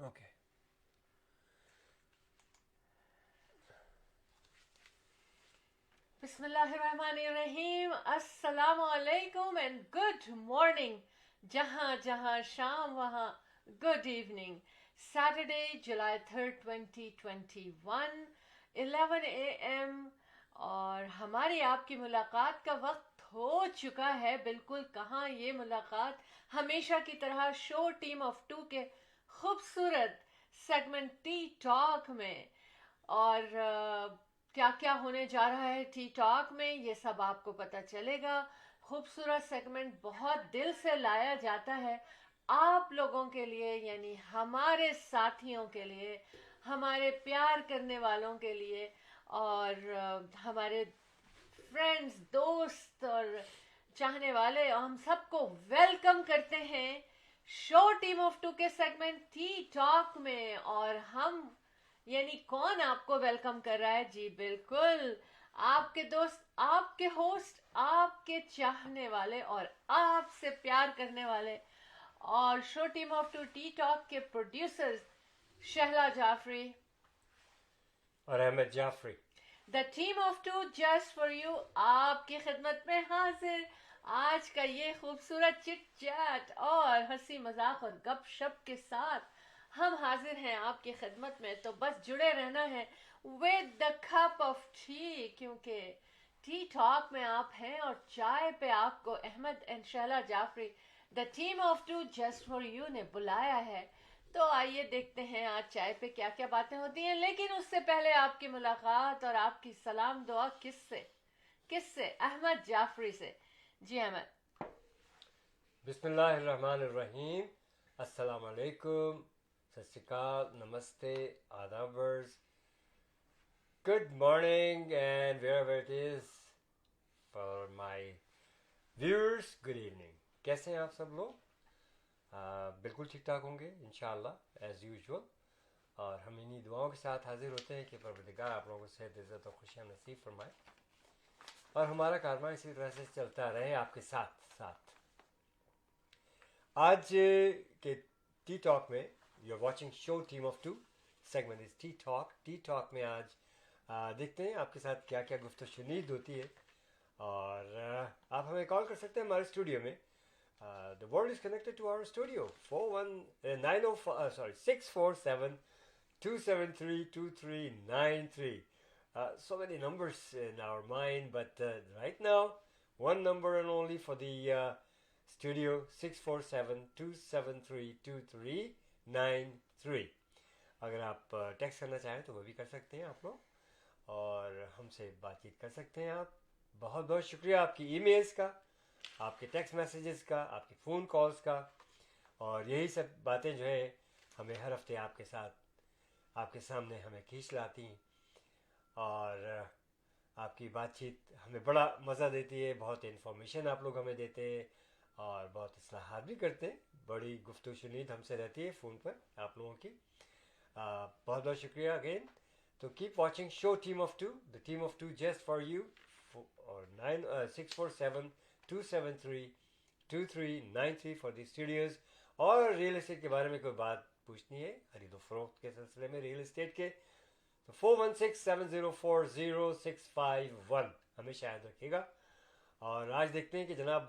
Okay. बिस्मिल्लाहिर्रहमानिर्रहीम, अस्सलामु अलैकुम एंड गुड मॉर्निंग। जहाँ जहाँ शाम वहाँ good evening. Saturday July 3, 2021, 11 AM। और हमारी आपकी मुलाकात का वक्त हो चुका है। बिल्कुल कहाँ ये मुलाकात, हमेशा की तरह शो टीम ऑफ टू के खूबसूरत सेगमेंट टी टॉक में। और क्या क्या होने जा रहा है टी टॉक में ये सब आपको पता चलेगा। खूबसूरत सेगमेंट बहुत दिल से लाया जाता है आप लोगों के लिए, यानी हमारे साथियों के लिए, हमारे प्यार करने वालों के लिए, और हमारे फ्रेंड्स, दोस्त और चाहने वाले, हम सबको वेलकम करते हैं शो टीम ऑफ टू के सेगमेंट टी टॉक में। और हम यानी कौन आपको वेलकम कर रहा है? जी बिल्कुल, आपके दोस्त, आपके होस्ट, आपके चाहने वाले और आपसे प्यार करने वाले, और show team of two tea talk के प्रोड्यूसर्स शहला जाफरी, और Ahmed Jafri. The team of two just for you आपकी खिदमत में हाजिर। आज का ये खूबसूरत चिट चैट और हंसी मजाक और गपशप के साथ हम हाजिर हैं आपकी खिदमत में। तो बस जुड़े रहना है with the cup of tea, क्योंकि टी टॉक में आप हैं और चाय पे आपको Ahmed and Shahla Jafri, the team of two just for you ने बुलाया है। तो आइए देखते हैं आज चाय पे क्या क्या बातें होती हैं। लेकिन उससे पहले आपकी मुलाकात और आपकी सलाम दुआ किससे? किससे? अहमद जाफरी से। जी अहमद। बिस्मिल्लाहिर्रहमानिर्रहीम। अस्सलाम वालेकुम, सत श्री अकाल, नमस्ते, आदाबर्स, good morning and where it is for my viewers, good evening. कैसे हैं आप सब लोग? बिल्कुल ठीक ठाक होंगे इंशाल्लाह एज यूजुअल। और हम इन्हीं दुआओं के साथ हाजिर होते हैं कि परवरदिगार आप लोगों को सेहत, इज़्ज़त और खुशियाँ नसीब फरमाए और हमारा कारवां इसी तरह से चलता रहे आपके साथ साथ। आज के टी टॉक में you are watching show team of two, segment is tea talk. Tea talk में आज देखते हैं आपके साथ क्या क्या गुफ्तगू शुनीद होती है। और आप हमें कॉल कर सकते हैं हमारे स्टूडियो में। The world is connected to our studio 647-273-2393. So many numbers in our mind, but right now one number and only for the studio, 647-273-2393. अगर आप टेक्स्ट करना चाहें तो वो भी कर सकते हैं आप लोग, और हमसे बातचीत कर सकते हैं आप। बहुत बहुत शुक्रिया आपकी ईमेल्स का, आपके टेक्स्ट मैसेजेस का, आपके फ़ोन कॉल्स का। और यही सब बातें जो है हमें हर हफ्ते आपके साथ, आपके सामने हमें खींच लाती हैं। और आपकी बातचीत हमें बड़ा मज़ा देती है। बहुत इन्फॉर्मेशन आप लोग हमें देते हैं और बहुत इस्लाहात भी करते हैं। बड़ी गुफ्तगू शुनीद हमसे रहती है फ़ोन पर आप लोगों की। बहुत बहुत शुक्रिया अगेन। तो keep watching show team of two, the team of two just for you. और 647-273-2393 फॉर द स्टूडियोज़। और रियल इस्टेट के बारे में कोई बात पूछनी है, खरीदो फरोख्त के सिलसिले में रियल इस्टेट के, तो 416-704-0651 हमेशा याद रखिएगा। और आज देखते हैं कि जनाब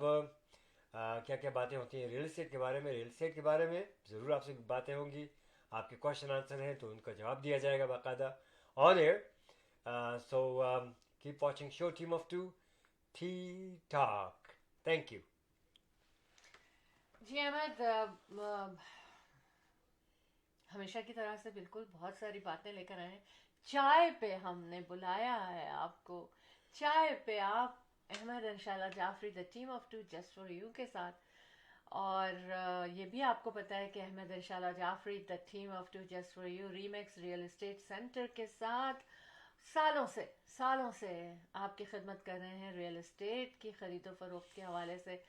क्या क्या बातें होती हैं रियल इस्टेट के बारे में। रियल इस्टेट के बारे में ज़रूर आपसे बातें होंगी, आपके क्वेश्चन आंसर हैं तो उनका जवाब दिया जाएगा बाकायदा on air. So keep watching show team of two tea talk. Thank you. Ji Ahmad, हमेशा की तरह से बिल्कुल बहुत सारी बातें लेकर आए हैं। चाय पे हमने बुलाया है आपको। चाय पे आप अहमद इंशाल्लाह Jafri, the team of two just for you के साथ। और ये भी आपको पता है कि अहमद इंशाल्लाह Jafri, the team of two just for you, Remax real estate centre के साथ सालों से आपकी खिदमत कर रहे हैं रियल एस्टेट की खरीदो फरोख्त के हवाले से।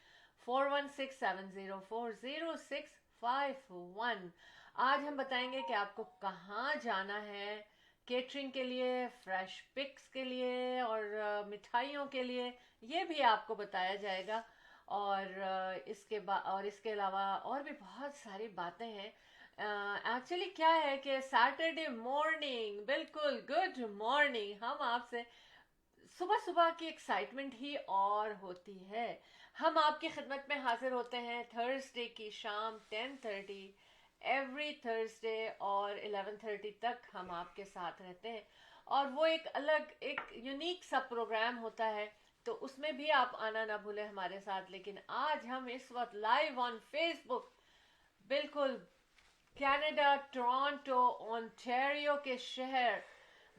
4167040651। आज हम बताएंगे कि आपको कहाँ जाना है केटरिंग के लिए, फ्रेश पिक्स के लिए और मिठाइयों के लिए, ये भी आपको बताया जाएगा। और इसके अलावा और भी बहुत सारी बातें हैं। एक्चुअली क्या है कि सैटरडे मॉर्निंग, बिल्कुल गुड मॉर्निंग, हम आपसे सुबह सुबह की एक्साइटमेंट ही और होती है। हम आपकी खिदमत में हाजिर होते हैं थर्सडे की शाम 10:30, एवरी थर्सडे, और 11:30 तक हम आपके साथ रहते हैं। और वो एक अलग, एक यूनिक सा प्रोग्राम होता है, तो उसमें भी आप आना ना भूलें हमारे साथ। लेकिन आज हम इस वक्त लाइव ऑन फेसबुक, बिल्कुल कनाडा, टोरंटो, ओंटारियो के शहर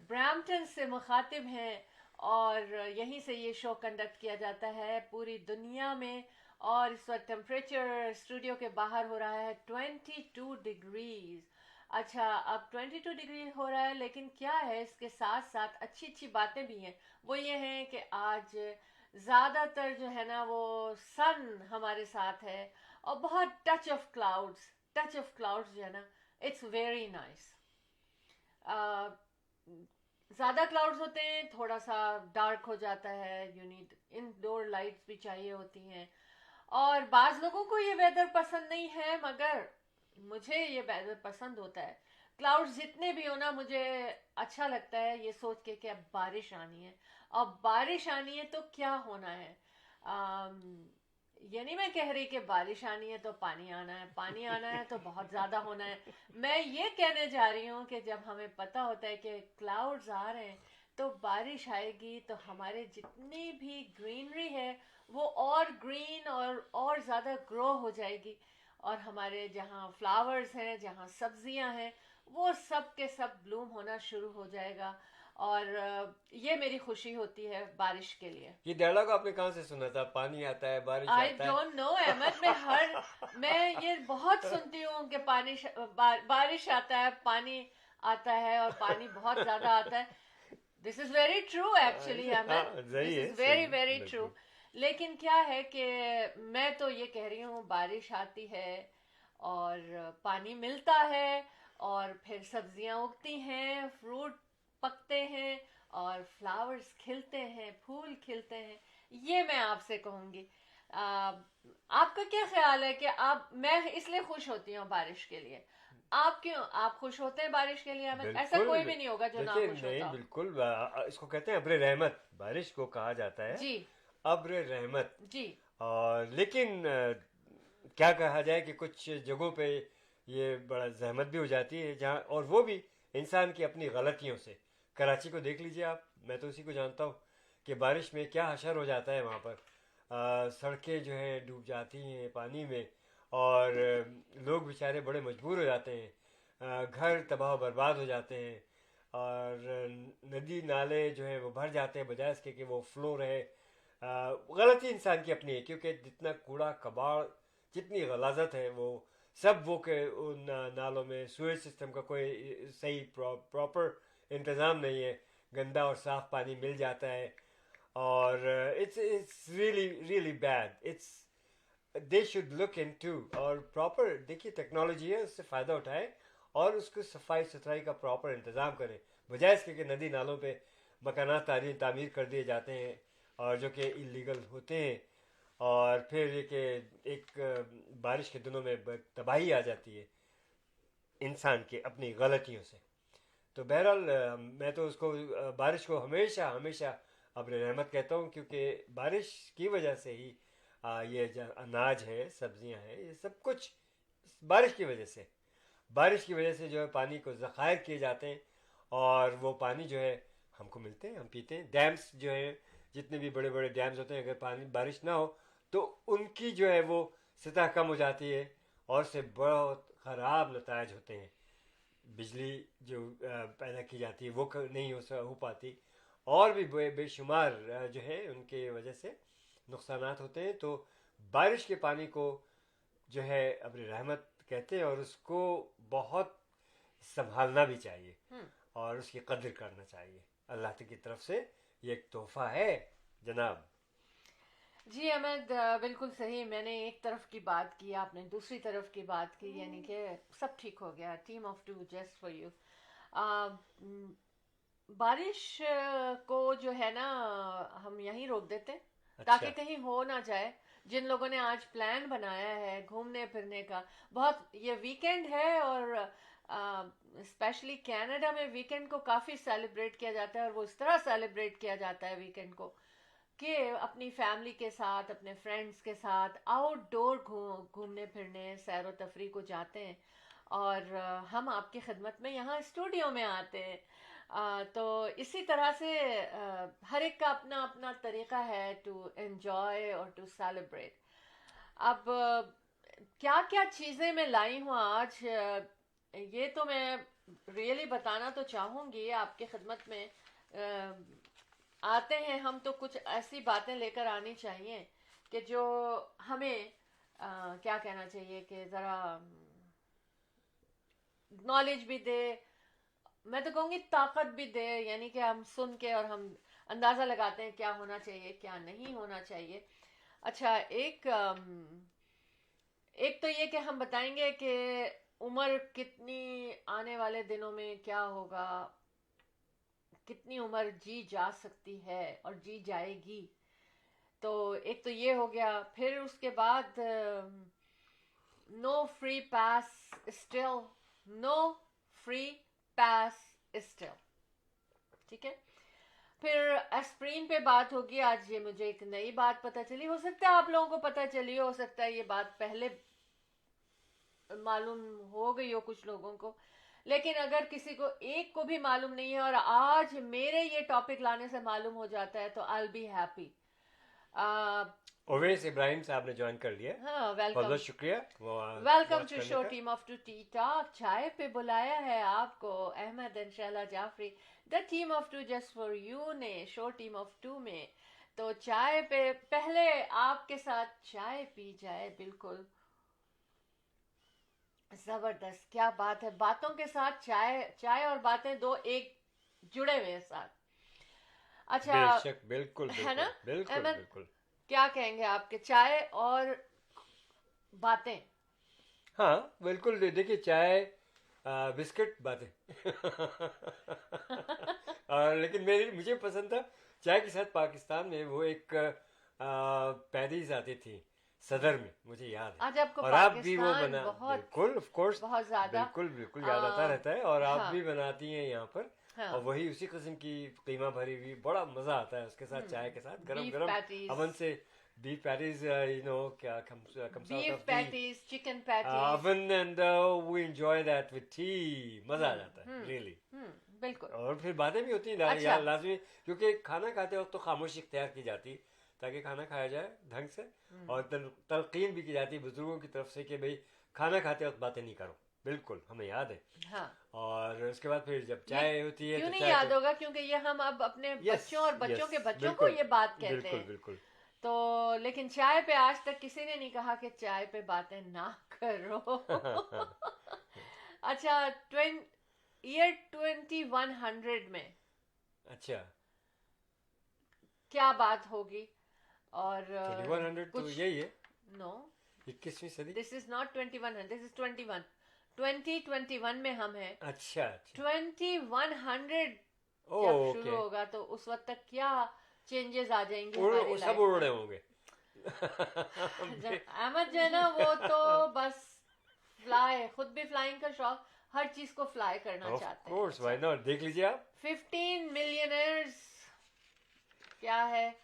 ब्रैम्पटन से मुखातिब हैं, और यहीं से ये शो कंडक्ट किया जाता है पूरी दुनिया में। और इस वक्त टेम्परेचर स्टूडियो के बाहर हो रहा है 22 डिग्रीज। अच्छा, अब 22 डिग्री हो रहा है, लेकिन क्या है, इसके साथ साथ अच्छी अच्छी बातें भी हैं। वो ये हैं कि आज ज़्यादातर जो है ना वो सन हमारे साथ है, और बहुत टच ऑफ क्लाउड्स जो है ना, इट्स वेरी नाइस। ज़्यादा क्लाउड्स होते हैं, थोड़ा सा डार्क हो जाता है, यू नीड इनडोर लाइट्स भी चाहिए होती हैं। और बाज़ लोगों को ये वेदर पसंद नहीं है, मगर मुझे ये वेदर पसंद होता है। क्लाउड्स जितने भी हो ना, मुझे अच्छा लगता है ये सोच के कि अब बारिश आनी है। अब बारिश आनी है तो क्या होना है, ये नहीं मैं कह रही कि बारिश आनी है तो पानी आना है, पानी आना है तो बहुत ज़्यादा होना है। मैं ये कहने जा रही हूँ कि जब हमें पता होता है कि क्लाउड्स आ रहे हैं तो बारिश आएगी, तो हमारे जितनी भी ग्रीनरी है वो और ग्रीन और ज़्यादा ग्रो हो जाएगी। और हमारे जहाँ फ्लावर्स हैं, जहाँ सब्जियाँ हैं, वो सब के सब ब्लूम होना शुरू हो जाएगा। और ये मेरी खुशी होती है बारिश के लिए। ये डायलॉग आपने कहाँ से सुना था? पानी आता है, बारिश आई आता डोंट नो अहमद, मैं ये बहुत सुनती हूँ कि बारिश आता है, पानी आता है, और पानी बहुत ज्यादा आता है। This is very true actually Ahmed, हाँ, सही दिस है, इज सही वेरी है, वेरी ट्रू। बिल्कुल। लेकिन क्या है कि मैं तो ये कह रही हूँ, बारिश आती है और पानी मिलता है, और फिर सब्जियां उगती हैं, फ्रूट पकते हैं, और फ्लावर्स खिलते हैं, फूल खिलते हैं। ये मैं आपसे कहूंगी। आ, आपका क्या ख्याल है कि आप, मैं इसलिए खुश होती हूँ बारिश के लिए, आप क्यों, आप खुश होते हैं बारिश के लिए अहमद? ऐसा बिल्कुल। कोई भी नहीं होगा जो ना देखिए, खुश नहीं, होता हो। बिल्कुल, इसको कहते हैं अब्र रहमत, बारिश को कहा जाता है जी। अब्र रहमत। जी। और लेकिन क्या कहा जाए कि कुछ जगहों पे ये बड़ा जहमत भी हो जाती है, जहाँ, और वो भी इंसान की अपनी गलतियों से। कराची को देख लीजिए आप, मैं तो उसी को जानता हूँ कि बारिश में क्या हशर हो जाता है वहाँ पर। सड़कें जो हैं डूब जाती हैं पानी में, और लोग बेचारे बड़े मजबूर हो जाते हैं, घर तबाह बर्बाद हो जाते हैं, और नदी नाले जो है वो भर जाते हैं बजाय इसके कि वो फ्लो रहे। गलती इंसान की अपनी है, क्योंकि जितना कूड़ा कबाड़, जितनी गलाजत है, वो सब वो के उन नालों में, सूएज सिस्टम का कोई सही प्रॉपर इंतज़ाम नहीं है। गंदा और साफ पानी मिल जाता है, और it's it's really really bad. It's they should look into, और प्रॉपर देखिए, टेक्नोलॉजी है, उससे फ़ायदा उठाए और उसको सफाई सुथराई का प्रॉपर इंतज़ाम करें, बजाय इसके कि नदी नालों पे मकानात तामीर कर दिए जाते हैं, और जो कि इलीगल होते हैं। और फिर ये कि एक बारिश के दिनों में तबाही आ जाती है इंसान के अपनी गलतियों से। तो बहरहाल मैं तो उसको बारिश को हमेशा हमेशा अब्र रहमत कहता हूँ, क्योंकि बारिश की वजह से ही ये जो अनाज है, सब्जियां हैं, ये सब कुछ बारिश की वजह से, बारिश की वजह से जो है पानी को ज़खायर किए जाते हैं, और वो पानी जो है हमको मिलते हैं, हम पीते हैं। डैम्स जो है, जितने भी बड़े बड़े डैम्स होते हैं, अगर पानी बारिश ना हो तो उनकी जो है वो सतह कम हो जाती है, और से बहुत ख़राब नताज होते हैं। बिजली जो पैदा की जाती है वो नहीं हो पाती, और भी बेशुमार जो है उनके वजह से नुकसानात होते हैं। तो बारिश के पानी को जो है अब्र रहमत कहते हैं, और उसको बहुत संभालना भी चाहिए, हम्म। और उसकी कदर करना चाहिए। अल्लाह की तरफ से ये एक तोहफा है जनाब। जी अहमद, बिल्कुल सही। मैंने एक तरफ की बात की, आपने दूसरी तरफ की बात की, यानी कि सब ठीक हो गया। Team of two just for you. बारिश को जो है ना, हम यहीं रोक देते हैं ताकि अच्छा। कहीं हो ना जाए। जिन लोगों ने आज प्लान बनाया है घूमने फिरने का, बहुत ये वीकेंड है और स्पेशली कनाडा में वीकेंड को काफ़ी सेलिब्रेट किया जाता है, और वो इस तरह सेलिब्रेट किया जाता है वीकेंड को कि अपनी फैमिली के साथ, अपने फ्रेंड्स के साथ आउटडोर घूमने फिरने, सैर व तफरी को जाते हैं। और हम आपकी खिदमत में यहाँ स्टूडियो में आते हैं। तो इसी तरह से हर एक का अपना अपना तरीका है टू एंजॉय और टू सेलिब्रेट। अब क्या क्या चीज़ें मैं लाई हूँ आज, ये तो मैं रियली बताना तो चाहूँगी आपकी खिदमत में। आते हैं हम तो कुछ ऐसी बातें लेकर आनी चाहिए कि जो हमें क्या कहना चाहिए कि ज़रा नॉलेज भी दे, मैं तो कहूँगी ताकत भी दे, यानी कि हम सुन के और हम अंदाज़ा लगाते हैं क्या होना चाहिए क्या नहीं होना चाहिए। अच्छा, एक तो ये कि हम बताएंगे कि उम्र कितनी आने वाले दिनों में क्या होगा, कितनी उम्र जी जा सकती है और जी जाएगी। तो एक तो ये हो गया, फिर उसके बाद no free pass still, no free pass still, ठीक है। फिर एस्प्रीन पे बात होगी आज, ये मुझे एक नई बात पता चली, हो सकता है आप लोगों को पता चली हो सकता है ये बात पहले मालूम हो गई हो कुछ लोगों को, लेकिन अगर किसी को एक को भी मालूम नहीं है और आज मेरे ये टॉपिक लाने से मालूम हो जाता है तो आई will be happy. Owais Ibrahim साहब ने ज्वाइन कर लिया, हाँ, बहुत वेलकम बहुत शुक्रिया वो वेलकम watch टू करने शो का। Team of two tea talk. चाय पे बुलाया है आपको Ahmed and Shaila Jafri, the team of two just for you ने शो टीम ऑफ टू में। तो चाय पे पहले आपके साथ चाय पी जाए, बिल्कुल जबरदस्त, क्या बात है, बातों के साथ चाय, चाय और बातें दो एक जुड़े हुए हैं साथ। अच्छा, बेशक, बिल्कुल है ना बिल्कुल बिल्कुल अहमद, बिल्कुल। क्या कहेंगे आपके चाय और बातें? हाँ बिल्कुल, देखिए चाय बिस्किट बातें और लेकिन मुझे पसंद था चाय के साथ, पाकिस्तान में वो एक पैरीज आती थी सदर में, मुझे याद है। आज आपको और आप भी वो पाकिस्तान बना, बहुत बिल्कुल ऑफ कोर्स, बहुत ज्यादा बिल्कुल बिल्कुल याद आता रहता है, और आप हाँ भी बनाती हैं यहाँ पर। हाँ, और वही उसी किस्म की कीमा भरी हुई, बड़ा मज़ा आता है उसके साथ, चाय के साथ गरम बीफ गरम पैटीज, अवन से। बीफ पैटीज, क्या comes out beef of the patties, chicken patties, oven, and we enjoy that with tea, मज़ा आ जाता है रियली। बिल्कुल। और फिर बातें भी होती हैं अच्छा, लाजमी, क्योंकि खाना खाते वक्त तो खामोशी इख्तियार की जाती ताकि खाना खाया जाए ढंग से, और तलकीन भी की जाती है बुजुर्गों की तरफ से कि भाई खाना खाते वक्त बातें नहीं करो, बिल्कुल हमें याद है। हाँ, और उसके बाद फिर जब ये चाय होती है क्यों तो नहीं चाय याद होगा, क्योंकि ये हम अब अपने यस बच्चों और बच्चों यस के बच्चों को बिल्कुल ये बात कहते बिल्कुल हैं। बिल्कुल। तो लेकिन चाय पे आज तक किसी ने नहीं कहा कि चाय पे बातें ना करो। अच्छा, ईयर 2100 में अच्छा, क्या बात होगी? और 2100 तो कुछ यही है, नो, 21वीं सदी। This is not 2100, this is 21, 2021 में हम हैं। अच्छा अच्छा, 2100 ओ जब ओके, शुरू होगा तो उस वक्त तक क्या चेंजेस आ जाएंगे हमारी सब लाइफ उड़ में। रहे होंगे अहमद जो है ना, वो तो बस फ्लाई, खुद भी फ्लाइंग का शौक, हर चीज को फ्लाई करना ऑफ चाहते हैं। कोर्स, व्हाई नॉट, देख लीजिए आप। 15 मिलियनर्स क्या है,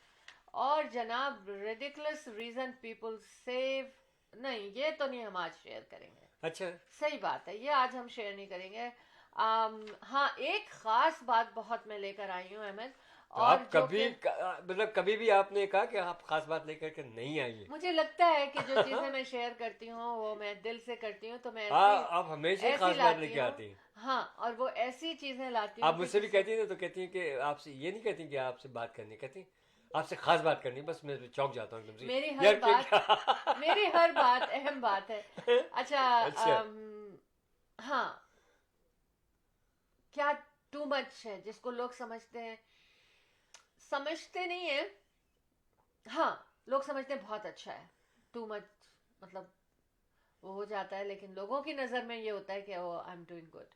और जनाब रिडिकुलस रीजन पीपल सेव, नहीं ये तो नहीं हम आज शेयर करेंगे। अच्छा, सही बात है, ये आज हम शेयर नहीं करेंगे। हाँ, एक खास बात बहुत मैं लेकर आई हूँ अहमद, तो और आप जो कभी कि मतलब कभी भी आपने कहा कि आप खास बात लेकर के नहीं आई हैं? मुझे लगता है कि जो चीजें मैं शेयर करती हूँ वो मैं दिल से करती हूँ, तो मैं हाँ, ऐसी आप हमेशा ही ऐसी खास बात लाती लेके हूँ। आती हैं। हाँ, और वो ऐसी चीजें लाती हूँ आप कि मुझसे भी जिससे कहती हैं ना, तो कहती हैं कि आपसे ये नहीं कहती कि आपसे बात करनी, कहती हैं आपसे खास बात करनी, बस मैं चौंक जाता हूँ एकदम से, मेरी यार हर बात मेरी हर बात अहम बात है। अच्छा, अच्छा, हाँ, क्या टू मच है जिसको लोग समझते नहीं है। हाँ, लोग समझते हैं बहुत अच्छा है, टू मच मतलब वो हो जाता है, लेकिन लोगों की नजर में ये होता है कि ओ आई एम डूइंग गुड,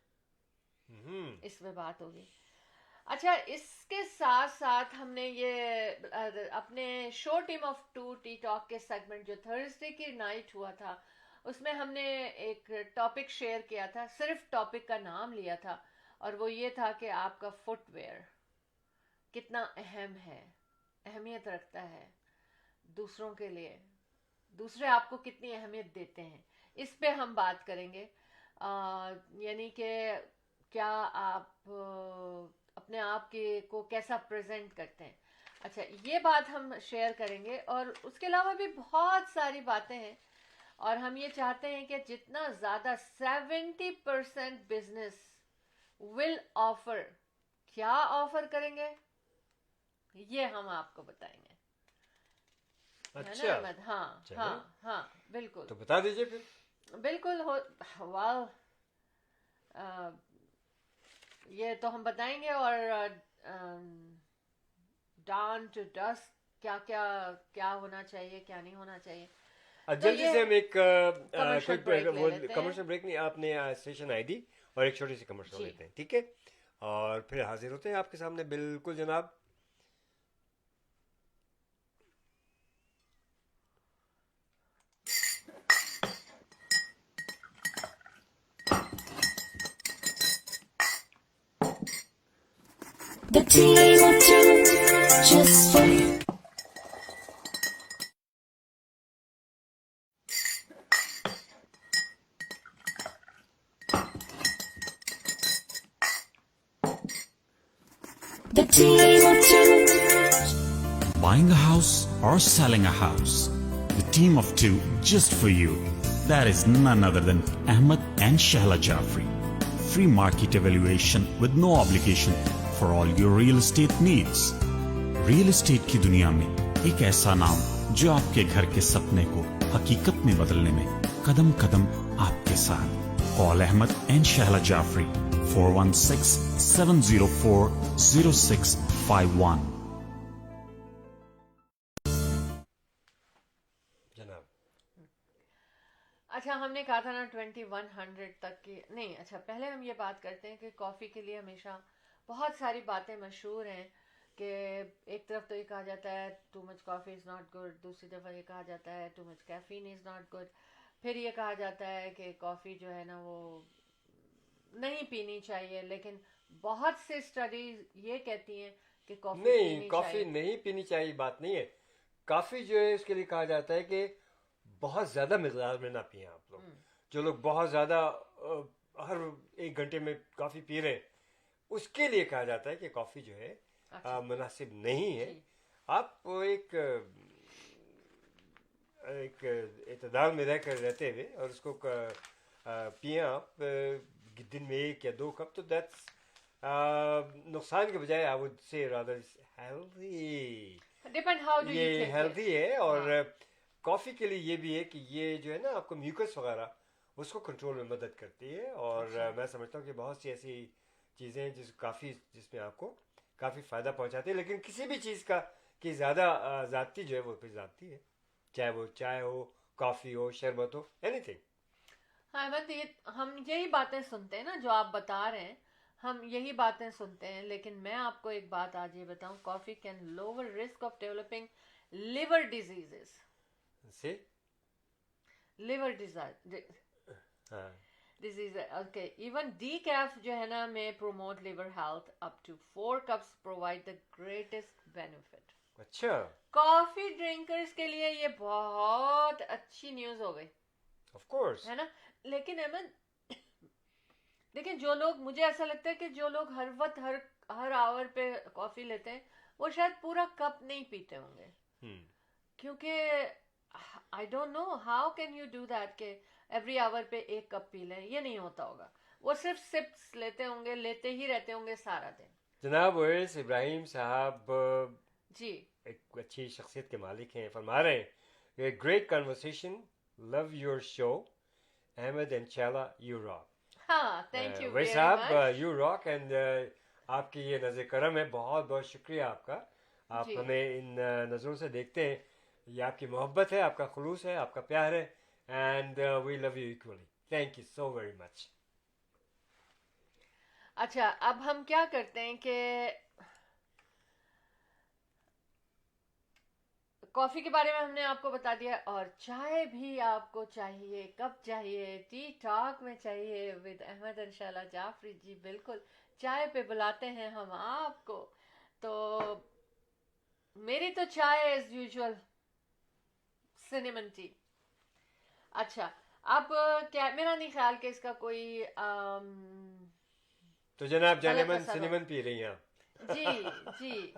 हम्म, इस पे बात होगी। अच्छा, इसके साथ साथ हमने ये अपने show team of two tea talk के सेगमेंट जो थर्सडे की नाइट हुआ था, उसमें हमने एक टॉपिक शेयर किया था, सिर्फ टॉपिक का नाम लिया था, और वो ये था कि आपका फुटवेयर कितना अहम है, अहमियत रखता है दूसरों के लिए, दूसरे आपको कितनी अहमियत देते हैं, इस पे हम बात करेंगे। यानी कि क्या आप अपने आप के को कैसा प्रेजेंट करते हैं। अच्छा, ये बात हम शेयर करेंगे, और उसके अलावा भी बहुत सारी बातें हैं, और हम ये चाहते हैं कि जितना ज़्यादा 70% बिजनेस विल ऑफर, क्या ऑफर करेंगे ये हम आपको बताएंगे, है ना अच्छा, अहमद? हाँ चलिए हाँ हाँ, बिल्कुल तो बता दीजिए फिर। बिल्कुल हो। वाह, ये तो हम बताएंगे, और डाउन टू डस्ट क्या क्या क्या होना चाहिए, क्या नहीं होना चाहिए। तो जल्दी ये से हम एक कमर्शियल कोई ब्रेक ले वो लेते हैं। कमर्शियल ब्रेक नहीं, आपने स्टेशन आईडी और एक छोटी सी कमर्शियल जी, लेते हैं, ठीक है? और फिर हाजिर होते हैं आपके सामने, बिल्कुल जनाब। The team of two, just for you. The team of two. Buying a house or selling a house. The team of two just for you. That is none other than Ahmed and Shahla Jafri. Free market evaluation with no obligation for all your real estate needs. Real estate की दुनिया में एक ऐसा नाम जो आपके घर के सपने को हकीकत में बदलने में कदम कदम आपके साथ. Call Ahmed and Shahla Jafri 416-704-0651. जनाब, अच्छा, हमने कहा था ना 2100 तक की नहीं। अच्छा, पहले हम ये बात करते हैं कि कॉफ़ी के लिए हमेशा बहुत सारी बातें मशहूर हैं, कि एक तरफ तो ये कहा जाता है too much coffee is not good, दूसरी तरफ ये कहा जाता है too much caffeine is not good, फिर ये कहा जाता है कि कॉफ़ी जो है ना वो नहीं पीनी चाहिए, लेकिन बहुत से स्टडीज ये कहती हैं कि कॉफ़ी नहीं, पीनी कॉफ़ी चाहिए। नहीं पीनी चाहिए बात नहीं है। काफ़ी जो है उसके लिए कहा जाता है कि बहुत ज़्यादा मिकदार में ना पिए आप लोग। जो लोग बहुत ज़्यादा हर एक घंटे में कॉफ़ी पी रहे हैं, उसके लिए कहा जाता है कि कॉफ़ी जो है अच्छा, मुनासिब नहीं है। जी, आप एक इतदाल में रहकर रहते हुए और उसको पिए आप दिन में 1 या 2 कप, तो दैट्स नुकसान के बजाय I would say rather healthy. Depend how do ये यू टेक इट। हेल्दी है, और हाँ, कॉफ़ी के लिए ये भी है कि ये जो है ना आपको म्यूकस वगैरह उसको कंट्रोल में मदद करती है। और अच्छा, मैं समझता हूँ कि बहुत सी ऐसी चीज़ें हैं जिसमें आपको काफ़ी फ़ायदा पहुँचाती है, लेकिन किसी भी चीज़ का कि ज़्यादा ज़्यादती जो है वो फिर ज़्यादती है, चाहे वो चाय हो, कॉफ़ी हो, शरबत हो, एनीथिंग। हाँ अहमद, ये हम यही बातें सुनते हैं ना जो आप बता रहे हैं, हम यही बातें सुनते हैं, लेकिन मैं आपको एक बात आज ये बताऊं, coffee can lower risk of developing liver diseases. से लिवर डिजीज, हाँ, ओके, इवन डीकैफ जो है ना में promote liver health, up to 4 cups provide the greatest benefit. अच्छा, कॉफी ड्रिंकर्स के लिए ये बहुत अच्छी न्यूज हो गई, ऑफ कोर्स। है ना। लेकिन अहमद, लेकिन जो लोग, मुझे ऐसा लगता है कि जो लोग हर वक्त हर हर आवर पे कॉफी लेते हैं, वो शायद पूरा कप नहीं पीते होंगे, क्योंकि I don't know how can you do that के एवरी आवर पे 1 कप पी लें, ये नहीं होता होगा। वो सिर्फ सिप्स लेते होंगे, लेते ही रहते होंगे सारा दिन। जनाब ओवैस इब्राहिम साहब जी, एक अच्छी शख्सियत के मालिक हैं, फरमा रहे हैं great conversation, love your show, Ahmed and Shahla you rock. हाँ, थैंक यू वही वेरी साहब मच। यू रॉक, एंड आपकी ये नज़र करम है, बहुत बहुत शुक्रिया आपका। आप जी, हमें इन नज़रों से देखते हैं, ये आपकी मोहब्बत है, आपका खुलूस है, आपका प्यार है, and we love you equally. Thank you so very much. अच्छा, अब हम क्या करते हैं कि कॉफी के बारे में हमने आपको बता दिया, और चाय भी आपको चाहिए, कब चाहिए? टी टॉक में चाहिए विद अहमद एंड शैला जाफरी जी। बिल्कुल, चाय पे बुलाते हैं हम आपको। तो मेरी तो चाय एज यूजुअल सिनेमन टी। अच्छा, अब क्या, मेरा नहीं ख्याल कि इसका कोई तो जनाब जाने गलत मन असर हो। सिनेमन पी रही हैं आप? जी जी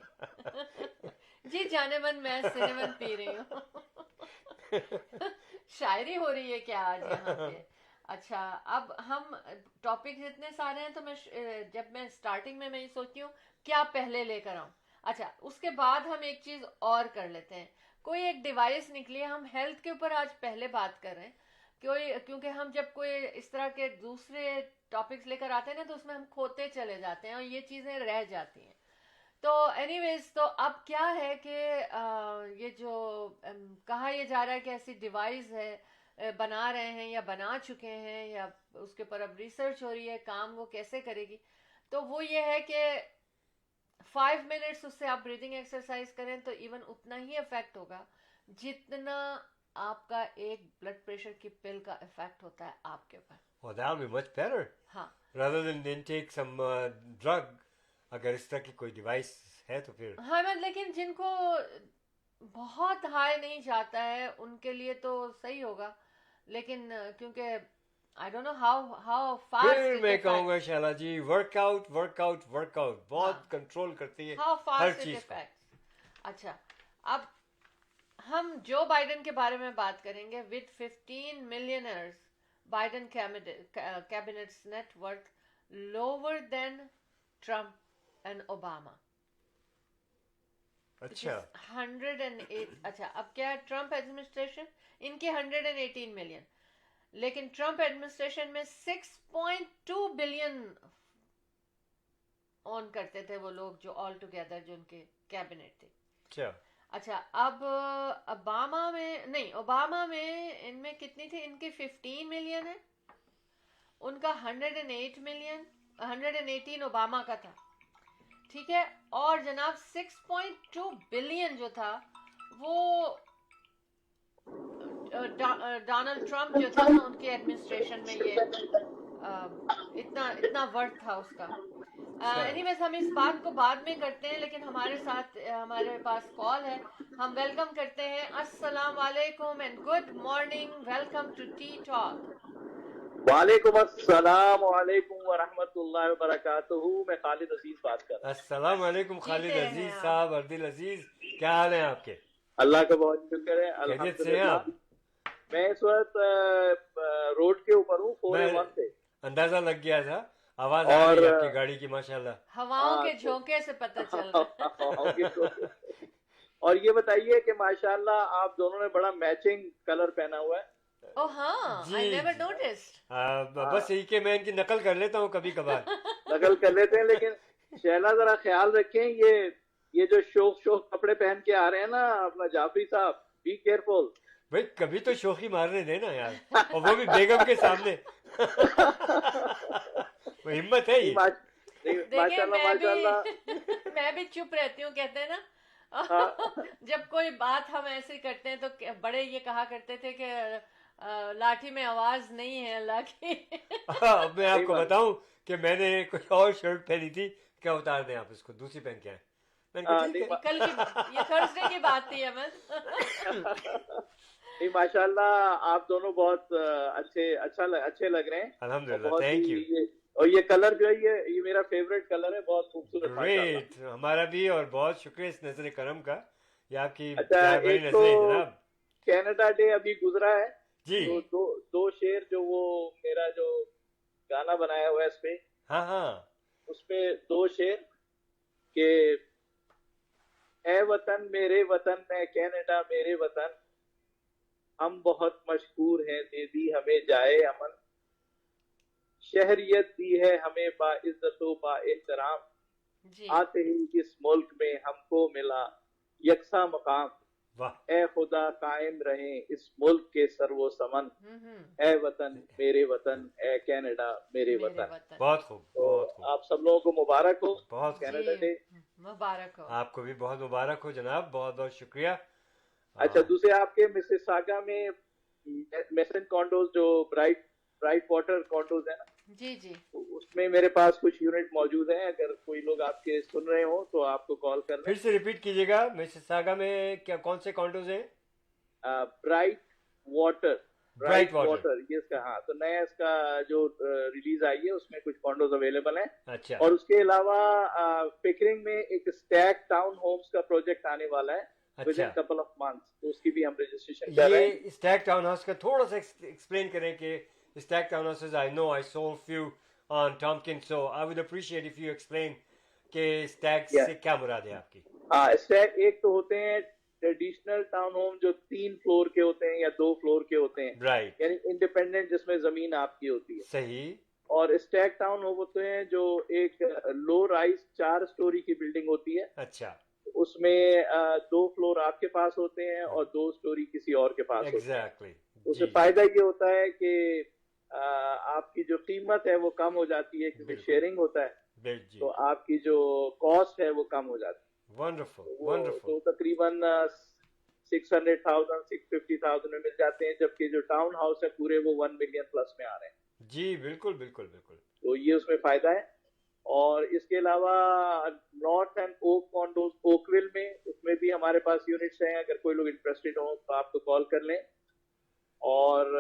जी, जाने मन मैं सिनेमन पी रही हूँ। शायरी हो रही है क्या आज यहाँ पे? अच्छा, अब हम टॉपिक इतने सारे हैं तो जब मैं स्टार्टिंग में मैं ये सोचती हूँ क्या पहले लेकर आऊं। अच्छा, उसके बाद हम एक चीज और कर लेते हैं। कोई एक डिवाइस निकली है, हम हेल्थ के ऊपर आज पहले बात कर रहे हैं। क्योंकि हम जब कोई इस तरह के दूसरे टॉपिक्स लेकर आते हैं ना, तो उसमें हम खोते चले जाते हैं और ये चीजें रह जाती हैं। तो एनीवेज, तो अब क्या है कि ये जो कहा यह जा रहा है कि ऐसी डिवाइस है, बना रहे हैं या बना चुके हैं, या उसके ऊपर अब रिसर्च हो रही है, काम वो कैसे करेगी। तो वो ये है कि 5 मिनट्स उससे आप ब्रीदिंग एक्सरसाइज करें तो इवन उतना ही इफेक्ट होगा जितना आपका एक ब्लड प्रेशर की पिल का इफेक्ट होता है आपके ऊपर। Oh, that'll be much better. हाँ, Rather than take some drug. अगर इस तरह की कोई डिवाइस है तो फिर हाँ, मैं लेकिन जिनको बहुत हाई नहीं जाता है उनके लिए तो सही होगा, लेकिन क्योंकि आई डोंट नो हाउ फिर मैं फास्ट कहूँगा शैला जी, वर्कआउट वर्कआउट वर्कआउट बहुत हाँ। कंट्रोल करती है हाउ हर फास्ट इट चीज को। इफेक्ट्स। अच्छा, अब हम जो बाइडेन के बारे में बात करेंगे। With 15 millionaires, Biden cabinets net worth lower than Trump and Obama. अच्छा, 108। अच्छा, अब क्या है, ट्रम्प एडमिनिस्ट्रेशन इनके 118 मिलियन, लेकिन ट्रम्प एडमिनिस्ट्रेशन में 6.2 बिलियन ऑन करते थे वो लोग, जो ऑल टुगेदर जो उनके कैबिनेट थे। अच्छा, अच्छा, अब ओबामा में इनमें कितनी थी? इनकी 15 मिलियन है, उनका 108 मिलियन, 118 ओबामा का था। ठीक है, और जनाब 6.2 बिलियन जो था वो डोनाल्ड ट्रम्प जो थे ना, उनके एडमिनिस्ट्रेशन में ये इतना इतना वर्थ था उसका। एनीवेज, हम इस बात को बाद में करते हैं, लेकिन हमारे पास कॉल है। हम वेलकम करते हैं। अस्सलाम वालेकुम and good morning, welcome to tea talk. वालेकुम अस्सलाम वालेकुम व रहमतुल्लाहि व बरकातुहू। मैं खालिद अजीज बात कर रहा हूँ। अस्सलाम वालेकुम खालिद जीते हैं अजीज आप। साहब, अर्दिल अजीज, क्या हाल है आपके? अल्लाह का बहुत शुक्र है, खैरियत से हैं अल्हम्दुलिल्लाह। आप? मैं इस वक्त रोड के ऊपर हूँ, 4A1 से। अंदाजा लग गया था, आवाज आ रही है आपकी गाड़ी की माशाल्लाह। हवाओं हाँ, के झोंके से पता चल रहा है। और ये बताइए कि माशाल्लाह आप दोनों ने बड़ा मैचिंग कलर पहना हुआ है। ओह हाँ, जी, आई नेवर जी। नोटिस्ड। बस यही कि मैं इनकी नकल कर लेता हूँ कभी कभार। नकल कर लेते हैं, लेकिन शैला जरा ख्याल रखें, ये जो शोक कपड़े पहन के आ रहे हैं ना अपना जाफरी साहब, बी केयरफुल। भाई कभी तो शोखी मारने देना यार, और वो भी बेगम के सामने। वो हिम्मत है ये। देखिए, माशाल्लाह माशाल्लाह। मैं भी चुप रहती हूँ, कहते हैं ना। हाँ। जब कोई बात हम ऐसे करते हैं तो बड़े ये कहा करते थे कि लाठी में आवाज नहीं है अल्लाह की। अब मैं आपको बताऊं कि मैंने कोई और शर्ट पहनी थी, क्या उतार दें आप इसको, दूसरी पहन के आए। मैंने कहा ठीक है। कल की, ये थर्सडे की बात थी अमन। नहीं माशाल्लाह आप दोनों बहुत अच्छे लग रहे हैं। अल्हम्दुलिल्लाह, बहुत थैंक ही यू। और ये कलर जो है ये मेरा फेवरेट कलर है, बहुत खूबसूरत माशाल्लाह। ग्रेट, हमारा भी, और बहुत शुक्रिया इस नजर करम का, ये आपकी अच्छा, प्यार भरी एक नजरें तो जनाब। कनाडा डे अभी गुजरा है, जी, तो दो शेर जो वो मेरा जो गाना बनाया हुआ है इस पे, हाँ हाँ, उसमें 2 शेर के ए वतन मेरे वतन में कनाडा मेरे वतन, हम बहुत मशहूर हैं, दे दी हमें जाए अमन, शहरियत दी है हमें बाइज्जतो बाएहतराम, जी, आते ही इस मुल्क में हमको मिला यकसा मकाम। वाह, ए खुदा कायम रहे इस मुल्क के सर्वो समन, ए वतन मेरे वतन, ए कनाडा मेरे मेरे वतन। वतन। बहुत खूब, तो बहुत खूब। आप सब लोगों को मुबारक हो बहुत खूब। Canada day. मुबारक हो। आपको भी बहुत मुबारक हो जनाब, बहुत बहुत शुक्रिया। अच्छा, दूसरे आपके मिसिसागा में मेसन कॉन्डोज जो ब्राइट ब्राइट वाटर कॉन्डोज है ना, जी जी। उसमें मेरे पास कुछ यूनिट मौजूद हैं। अगर कोई लोग आपके सुन रहे हो तो आपको कॉल कर फिर लें। से रिपीट कीजिएगा, मिसिसागा में क्या कौन से कॉन्डोज हैं? Bright water, Bright water। Water ये इसका, हाँ, तो नया इसका जो रिलीज आई है उसमें कुछ कॉन्डोज अवेलेबल हैं। अच्छा, और उसके अलावा पिकरिंग में एक स्टैक टाउन होम्स का प्रोजेक्ट आने वाला है विद इन अच्छा। कपल ऑफ मंथ्स, तो उसकी भी हम रजिस्ट्रेशन कर रहे हैं। ये स्टैक टाउन हाउस का थोड़ा सा एक्सप्लेन करें कि stack town houses, I know I sold few on Tompkins, so I would appreciate if you explain कि स्टैक Yeah। से क्या मुराद है आपकी? हाँ, स्टैक एक तो होते हैं ट्रेडिशनल टाउन होम जो 3 फ्लोर के होते हैं या 2 फ्लोर के होते हैं, राइट, यानी इंडिपेंडेंट, जिसमें जमीन आपकी होती है। सही। और स्टैक टाउन होम होते हैं जो एक लो राइज 4 स्टोरी की बिल्डिंग होती है, अच्छा, उसमें 2 फ्लोर आपके पास होते हैं और 2 स्टोरी किसी और के पास होते हैं। एग्जैक्टली। उससे फायदा ये होता है कि आपकी जो कीमत है वो कम हो जाती है, क्योंकि बिल्कुल। शेयरिंग होता है, जी, तो आपकी जो कॉस्ट है वो कम हो जाती है। वंडरफुल, वो वंडरफुल। तो तकरीबन 600,000 650,000 में मिल जाते हैं, जबकि जो टाउन हाउस है पूरे वो 1 मिलियन प्लस में आ रहे हैं। जी, बिल्कुल बिल्कुल बिल्कुल। तो ये उसमें फायदा है। और इसके अलावा North and Oak condos Oakville में, उसमें भी हमारे पास यूनिट्स हैं। अगर कोई लोग इंटरेस्टेड हो तो आपको कॉल कर लें। और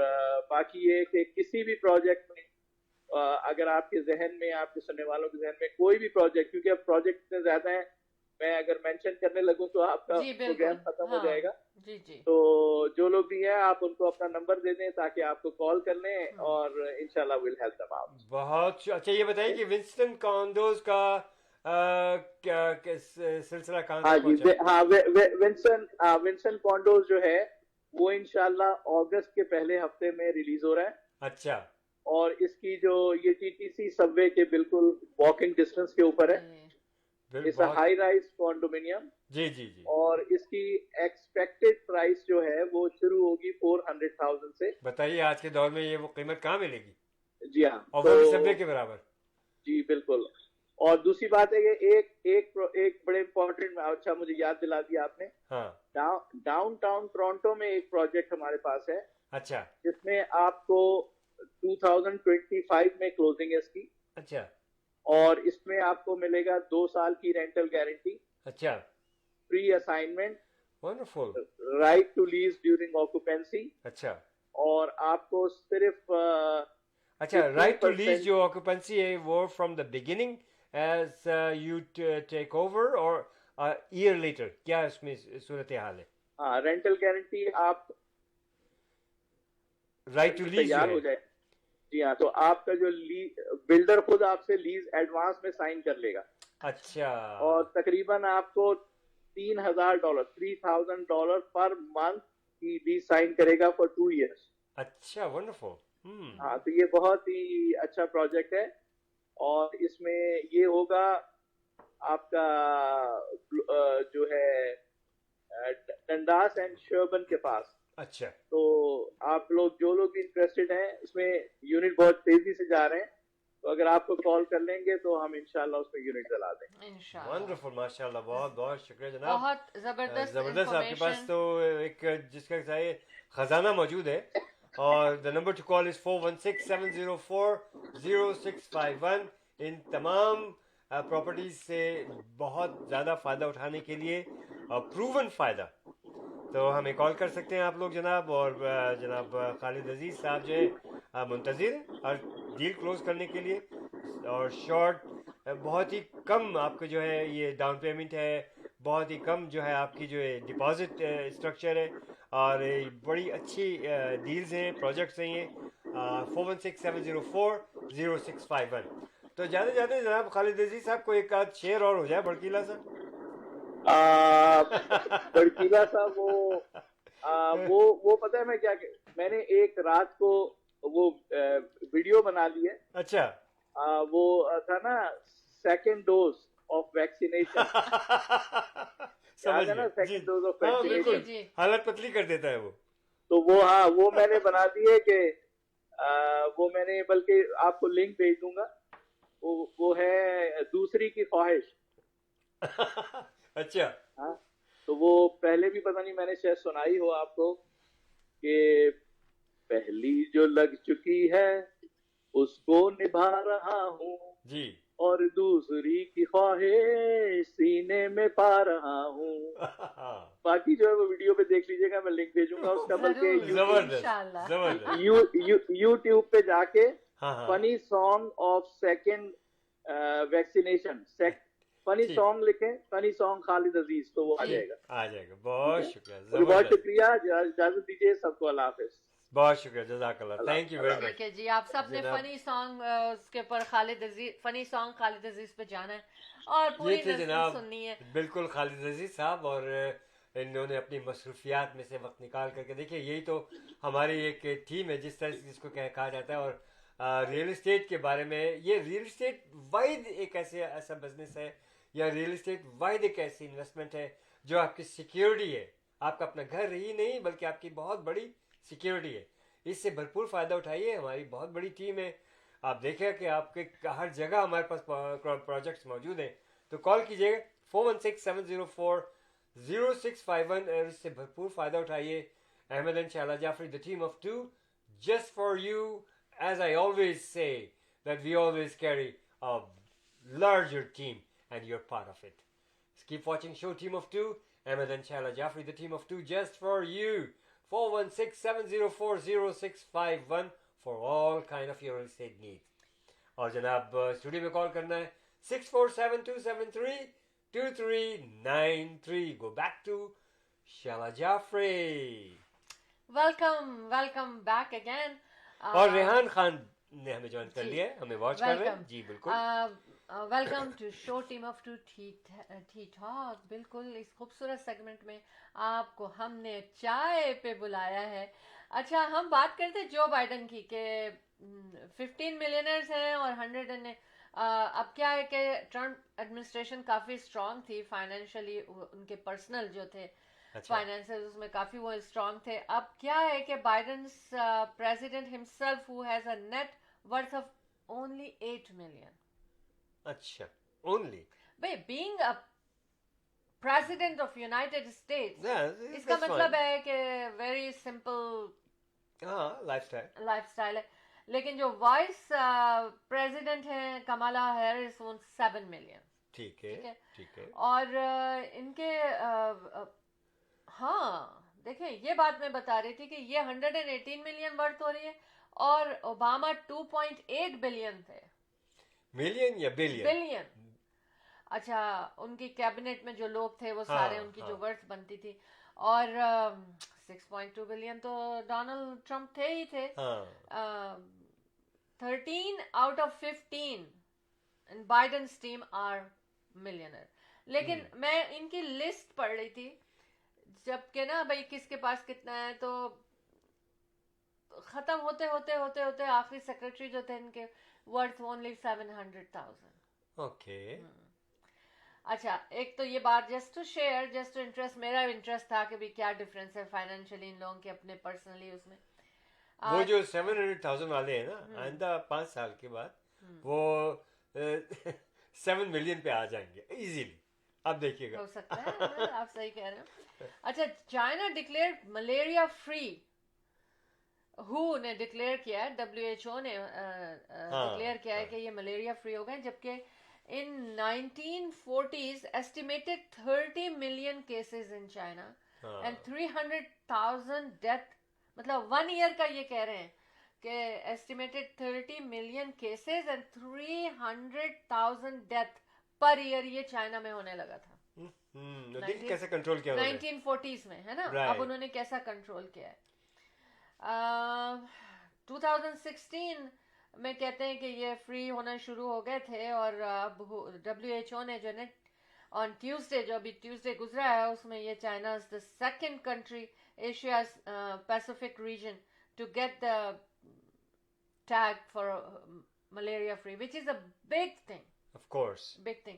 बाकी ये कि किसी भी प्रोजेक्ट में अगर आपके जहन में, आपके सुनने वालों के जहन में कोई भी प्रोजेक्ट, क्योंकि अब प्रोजेक्ट इतने ज्यादा हैं, मैं अगर मेंशन करने लगूं तो आपका जी प्रोग्राम बिल्कुल। खत्म हाँ, हो जाएगा। जी जी। तो जो लोग भी हैं आप उनको अपना नंबर दे दें ताकि आपको कॉल कर लें, और इंशाल्लाह विल हेल्प देम आउट। बहुत अच्छा। ये बताइए कि विंस्टन कॉन्डोज का क्या सिलसिला कहाँ हाँ तक जी, पहुंचा? हाँ, विंसन कॉन्डोज जो है वो इंशाल्लाह अगस्त के पहले हफ्ते में रिलीज हो रहा है। अच्छा, और इसकी जो ये टीटीसी सबवे के बिल्कुल वॉकिंग डिस्टेंस के ऊपर है। इट्स अ बहुत। High rise condominium. जी जी जी। और इसकी एक्सपेक्टेड प्राइस जो है वो शुरू होगी 400,000 से। बताइए आज के दौर में ये वो कीमत कहाँ मिलेगी, जी हाँ, और वो भी सबवे के बराबर? जी बिल्कुल। और दूसरी बात है कि एक बड़े इम्पोर्टेंट, अच्छा मुझे याद दिला दिया आपने, हाँ, डाउनटाउन टोरंटो में एक प्रोजेक्ट हमारे पास है, अच्छा जिसमें आपको 2025 में क्लोजिंग है इसकी। अच्छा और इसमें आपको मिलेगा 2 साल की रेंटल गारंटी, अच्छा, free assignment, wonderful. Right to lease during occupancy. अच्छा और आपको सिर्फ अच्छा, राइट टू 15% लीज जो ऑक्यूपेंसी है वो from the beginning as you take over, और ईयर लेटर, क्या इसमें सूरत हाल है? हाँ, रेंटल गारंटी आप राइट टू लीज तैयार हो जाए। जी हाँ, तो आपका जो बिल्डर खुद आपसे लीज एडवांस में साइन कर लेगा। अच्छा, और तकरीबन आपको $3,000 पर मंथ की लीज साइन करेगा फॉर 2 years। अच्छा, वंडरफुल। हाँ, तो ये बहुत ही अच्छा प्रोजेक्ट है। और इसमें ये होगा आपका जो है डंडास एंड शर्बन के पास। अच्छा, तो आप लोग, जो लोग इंटरेस्टेड हैं, उसमें यूनिट बहुत तेजी से जा रहे हैं, तो अगर आपको कॉल कर लेंगे तो हम इंशाल्लाह उसमें यूनिट चला देंगे। इंशाल्लाह। वंडरफुल, माशाल्लाह, बहुत बहुत शुक्रिया जनाब। बहुत जबरदस्त जबरदस्त, आपके पास information। तो एक जिसका चाहिए खजाना मौजूद है। और the number two call is 416-704-0651। इन तमाम प्रॉपर्टीज से बहुत ज़्यादा फ़ायदा उठाने के लिए, प्रूवन फ़ायदा, तो हमें कॉल कर सकते हैं आप लोग जनाब। और जनाब खालिद अजीज़ साहब जो है मुंतज़िर हैं हर डील क्लोज करने के लिए। और शॉर्ट बहुत ही कम आपको जो है ये डाउन पेमेंट है, बहुत ही कम जो है आपकी जो है डिपॉजिट स्ट्रक्चर है, और बड़ी अच्छी डील्स हैं, प्रोजेक्ट्स हैं ये। 416-704-0651। तो ज़्यादा ज़्यादा जनाब खालिद अजीज़ साहब को एक आध शेयर और हो जाए भड़कीला सा। भड़कीला सा वो पता है मैं क्या, मैंने एक रात को वो वीडियो बना ली है। अच्छा, वो था ना, सेकेंड डोज ऑफ वैक्सीनेशन। समझ याद है ना, गया जी। सेकंड डोज ऑफ हाँ जी, बिल्कुल, जी। हालत पतली कर देता है वो। तो वो, हाँ, वो मैंने बना दिए कि वो मैंने, बल्कि आपको लिंक भेज दूंगा। वो है दूसरी की ख्वाहिश। अच्छा। हाँ, तो वो पहले भी पता नहीं, मैंने शायद सुनाई हो आपको कि पहली जो लग चुकी है उसको निभा रहा हूँ, जी। और दूसरी की ख्वाहिश सीने में पा रहा हूँ। बाकी जो है वो वीडियो पे देख लीजिएगा, मैं लिंक भेजूंगा उसका। बल्कि जरूर, जबरदस्त इंशाल्लाह। जबरदस्त। यूट्यूब पे जाके हाँ हाँ funny song of second vaccination, funny ठीक, सॉन्ग लिखें, फनी सॉन्ग खालिद अजीज, तो वो आ जी। जाएगा। आ जाएगा। बहुत शुक्रिया, मुझे बहुत जबरदस्त। शुक्रिया, इजाजत दीजिए सबको, अल्लाह हाफिज। बहुत शुक्रिया, जजाकल्लाह, अल्लाह थैंक यू वेरी मच ठीक है जी, आप सबने जनाब। फनी सॉन्ग उसके ऊपर फनी सॉन्ग खालिद अजीज पे जाना है और ये पूरी थे नस्ल जनाब सुननी है। बिल्कुल खालिद अजीज साहब, और इन्होंने अपनी मसरूफियात में से वक्त निकाल करके, देखिए यही तो हमारी एक थीम है, जिस तरह से जिसको कहा जाता है। और रियल इस्टेट के बारे में, ये रियल इस्टेट वाइड एक ऐसा बिजनेस है, या रियल इस्टेट वाइड एक ऐसी इन्वेस्टमेंट है जो आपकी सिक्योरिटी है। आपका अपना घर ही नहीं बल्कि आपकी बहुत बड़ी सिक्योरिटी है। इससे भरपूर फ़ायदा उठाइए, हमारी बहुत बड़ी टीम है। आप देखें कि आपके हर जगह हमारे पास प्रोजेक्ट्स मौजूद हैं, तो कॉल कीजिएगा 4167040651 और इससे भरपूर फ़ायदा उठाइए। अहमद एंड शाला Jafri, the team of two, just for you. As I always say, that we always carry a larger team and you're part of it. Keep watching show Team of Two. Ahmed and Shaila Jaffrey, the Team of Two, just for you. 4167040651 for all kind of your real estate needs. और जनाब studio में call करना है 6472732393. Go back to Shaila Jaffrey. Welcome back again. और रेहान खान ने हमें join कर जी। लिया है, हमें वॉच कर रहे हैं वेलकम जी। बिल्कुल welcome to show team of two tea talk. बिल्कुल, इस खूबसूरत सेगमेंट में आपको हमने चाय पे बुलाया है। अच्छा, हम बात करते हैं जो बाइडन की के 15 मिलियनर्स हैं और 100 एंड अब क्या है कि ट्रम्प एडमिनिस्ट्रेशन काफ़ी स्ट्रांग थी फाइनेंशियली, उनके पर्सनल जो थे अच्छा। फाइनेंसेस उसमें काफी वो स्ट्रांग थे। अब क्या है कि Biden's president himself who has a net worth of only 8 million. अच्छा, ओनली भाई, being a president of United States, yeah, इसका that's मतलब fine. है कि वेरी सिंपल हाँ, लाइफस्टाइल लाइफस्टाइल है। लेकिन जो वाइस प्रेसिडेंट हैं कमला हैरिस, वो 7 मिलियन। ठीक है ठीक है। ठीक है। और इनके हाँ, देखें, ये बात मैं बता रही थी कि ये 118 मिलियन वर्थ हो रही है और ओबामा 2.8 बिलियन थे। मिलियन या बिलियन? बिलियन। अच्छा, उनकी कैबिनेट में जो लोग थे वो सारे हाँ, उनकी हाँ। जो वर्थ बनती थी। और 6.2 बिलियन तो डोनाल्ड ट्रंप थे ही थे। हाँ 13 out of 15 in Biden's team are millionaire. लेकिन मैं इनकी लिस्ट पढ़ रही थी, जबकि ना भाई किसके पास कितना है, तो खत्म होते होते होते होते आखिरी सेक्रेटरी जो थे इनके वर्थ ओनली 700,000। ओके। अच्छा, एक तो ये बात just to share, just to interest, मेरा इंटरेस्ट था कि भी क्या डिफरेंस है फाइनेंशियली इन लोगों के अपने पर्सनली उसमें। वो जो 700,000 वाले हैं ना, आइंदा 5 साल के बाद वो 7 मिलियन पे आ जाएंगे इजीली। आप देखिएगा। हो सकता है, आप सही कह रहे हो। अच्छा, China declare malaria free. Who ने डिक्लेयर किया है, WHO ने डिक्लेयर किया है कि ये मलेरिया फ्री हो गए, जबकि इन 1940s estimated 30 million cases in China and 300,000 death. मतलब 1 ईयर का ये कह रहे हैं कि estimated 30 million cases and 300,000 death per year ये चाइना में होने लगा था। देखिए कैसे कंट्रोल किया उन्होंने। 1940s में, है ना। Right. अब उन्होंने कैसा कंट्रोल किया है। 2016 में कहते हैं कि ये फ्री होना शुरू हो गए थे, और अब WHO ने जो है ऑन ट्यूसडे, जो अभी ट्यूसडे गुजरा है, उसमें ये China is the second country Asia Pacific region to get the tag for malaria free, which is a big thing, of course. Big thing.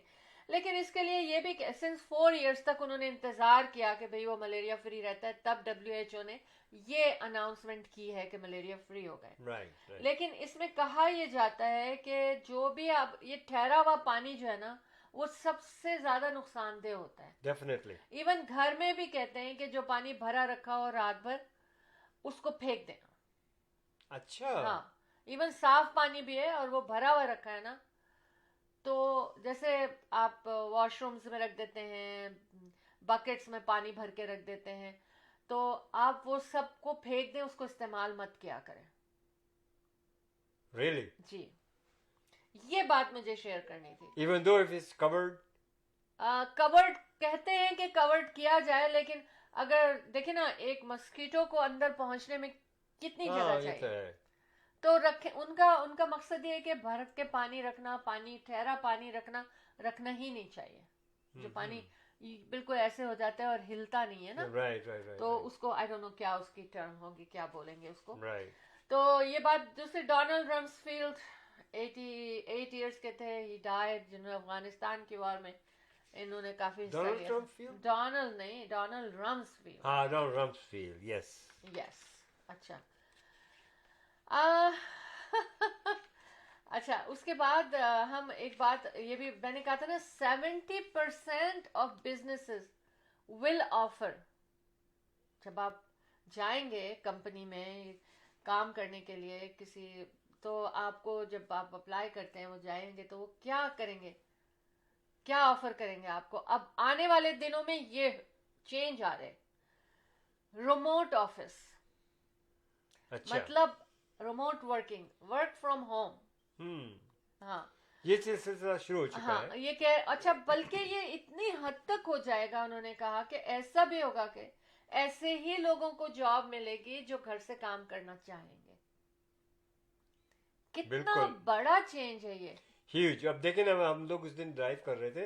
लेकिन इसके लिए ये भी सिंस 4 इयर्स तक उन्होंने इंतजार किया कि भाई वो मलेरिया फ्री रहता है, तब WHO ने ये अनाउंसमेंट की है कि मलेरिया फ्री हो गए। राइट। लेकिन इसमें कहा यह जाता है कि जो भी अब ये ठहरा हुआ पानी जो है ना, वो सबसे ज्यादा नुकसानदेह होता है। डेफिनेटली। इवन घर में भी कहते हैं कि जो पानी भरा रखा हो रात भर उसको फेंक देना। अच्छा। हाँ, इवन साफ पानी भी है और वो भरा हुआ रखा है ना, तो जैसे आप वॉशरूम्स में रख देते हैं, बकेट्स में पानी भर के रख देते हैं, तो आप वो सबको फेंक दें, उसको इस्तेमाल मत किया करें। रियली? जी, ये बात मुझे शेयर करनी थी। Even though if it's covered? Covered कहते हैं कि कवर्ड किया जाए, लेकिन अगर देखे ना, एक मस्कीटो को अंदर पहुंचने में कितनी जगह हाँ, ये तो चाहिए, है। तो रखे। उनका मकसद ये है कि भर के पानी रखना, पानी ठहरा पानी रखना ही नहीं चाहिए। जो पानी बिल्कुल ऐसे हो जाता है और हिलता नहीं है ना, राइट। तो उसको आई डोंट नो क्या उसकी टर्म होगी, क्या बोलेंगे उसको। राइट। तो ये बात दूसरी, डोनाल्ड रम्सफील्ड 88 इयर्स के थे, ही डाइड, जिन्होंने अफगानिस्तान की वॉर में इन्होंने काफी हिस्सा डोनाल्ड लिया। ट्रम्पफील्ड? डोनाल्ड नहीं, डोनाल्ड रम्सफील्ड। हाँ, डोनाल्ड रम्सफील्ड, यस। यस, अच्छा। आ, अच्छा, उसके बाद हम एक बात ये भी मैंने कहा था ना, 70% ऑफ बिजनेसेस विल ऑफर, जब आप जाएंगे कंपनी में काम करने के लिए किसी, तो आपको जब आप अप्लाई करते हैं, वो जाएंगे तो वो क्या करेंगे, क्या ऑफर करेंगे आपको। अब आने वाले दिनों में ये चेंज आ रहे, रिमोट ऑफिस, अच्छा। मतलब remote working, work from home. हाँ, ये सिलसिला शुरू हो चुका हाँ, है। ये कह, अच्छा, बल्कि ये इतनी हद तक हो जाएगा, उन्होंने कहा कि ऐसा भी होगा कि ऐसे ही लोगों को जॉब मिलेगी जो घर से काम करना चाहेंगे। कितना बिल्कुल। बड़ा चेंज है ये। ह्यूज। अब देखें ना, हम लोग उस दिन ड्राइव कर रहे थे,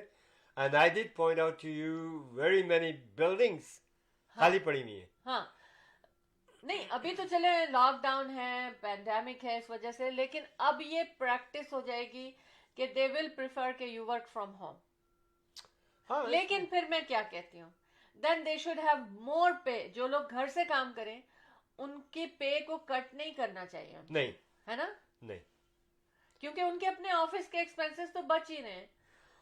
and I did point out to you very many buildings खाली पड़ी हुई है। हाँ, नहीं, अभी तो चले लॉकडाउन है, पैंडेमिक है, इस वजह से, लेकिन अब ये प्रैक्टिस हो जाएगी कि दे विल प्रिफर के यू वर्क फ्रॉम होम। हाँ, लेकिन फिर मैं क्या कहती हूँ, then they should have more pay. जो लोग घर से काम करें उनके पे को कट नहीं करना चाहिए, नहीं, है ना, नहीं, क्योंकि उनके अपने ऑफिस के एक्सपेंसेस तो बच ही रहे हैं।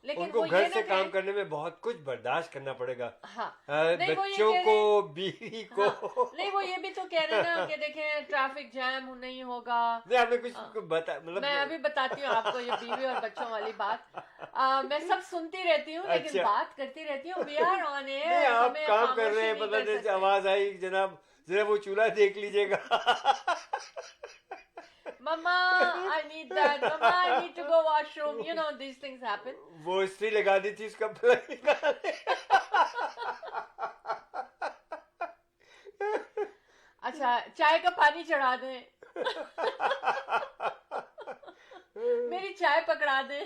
लेकिन उनको वो घर ये से ना काम कहें, करने में बहुत कुछ बर्दाश्त करना पड़ेगा। हाँ, नहीं, वो ये बच्चों कह को, रहे- बीवी को। हाँ, नहीं, वो ये भी तो कह रहे हैं ना कि देखें ट्रैफिक जैम नहीं होगा। नहीं, आपने कुछ बता, मतलब मैं अभी बताती हूँ आपको ये बीवी और बच्चों वाली बात। मैं सब सुनती रहती हूँ, लेकिन अच्छा। बात करती रहती हूँ। वी आर ऑन नहीं, एयर, आप हमें काम कर रहे हैं, खामोशी पता नहीं कर नहीं सकते। आवाज आई, जनाब जरा वो चूल्हा देख लीजिएगा। Mama, I need that. Mama, I need to go washroom. You know, these things happen. वो इस्त्री लगा दी थी उसका प्लग निकाले। अच्छा, चाय का पानी चढ़ा दें। मेरी चाय पकड़ा दें।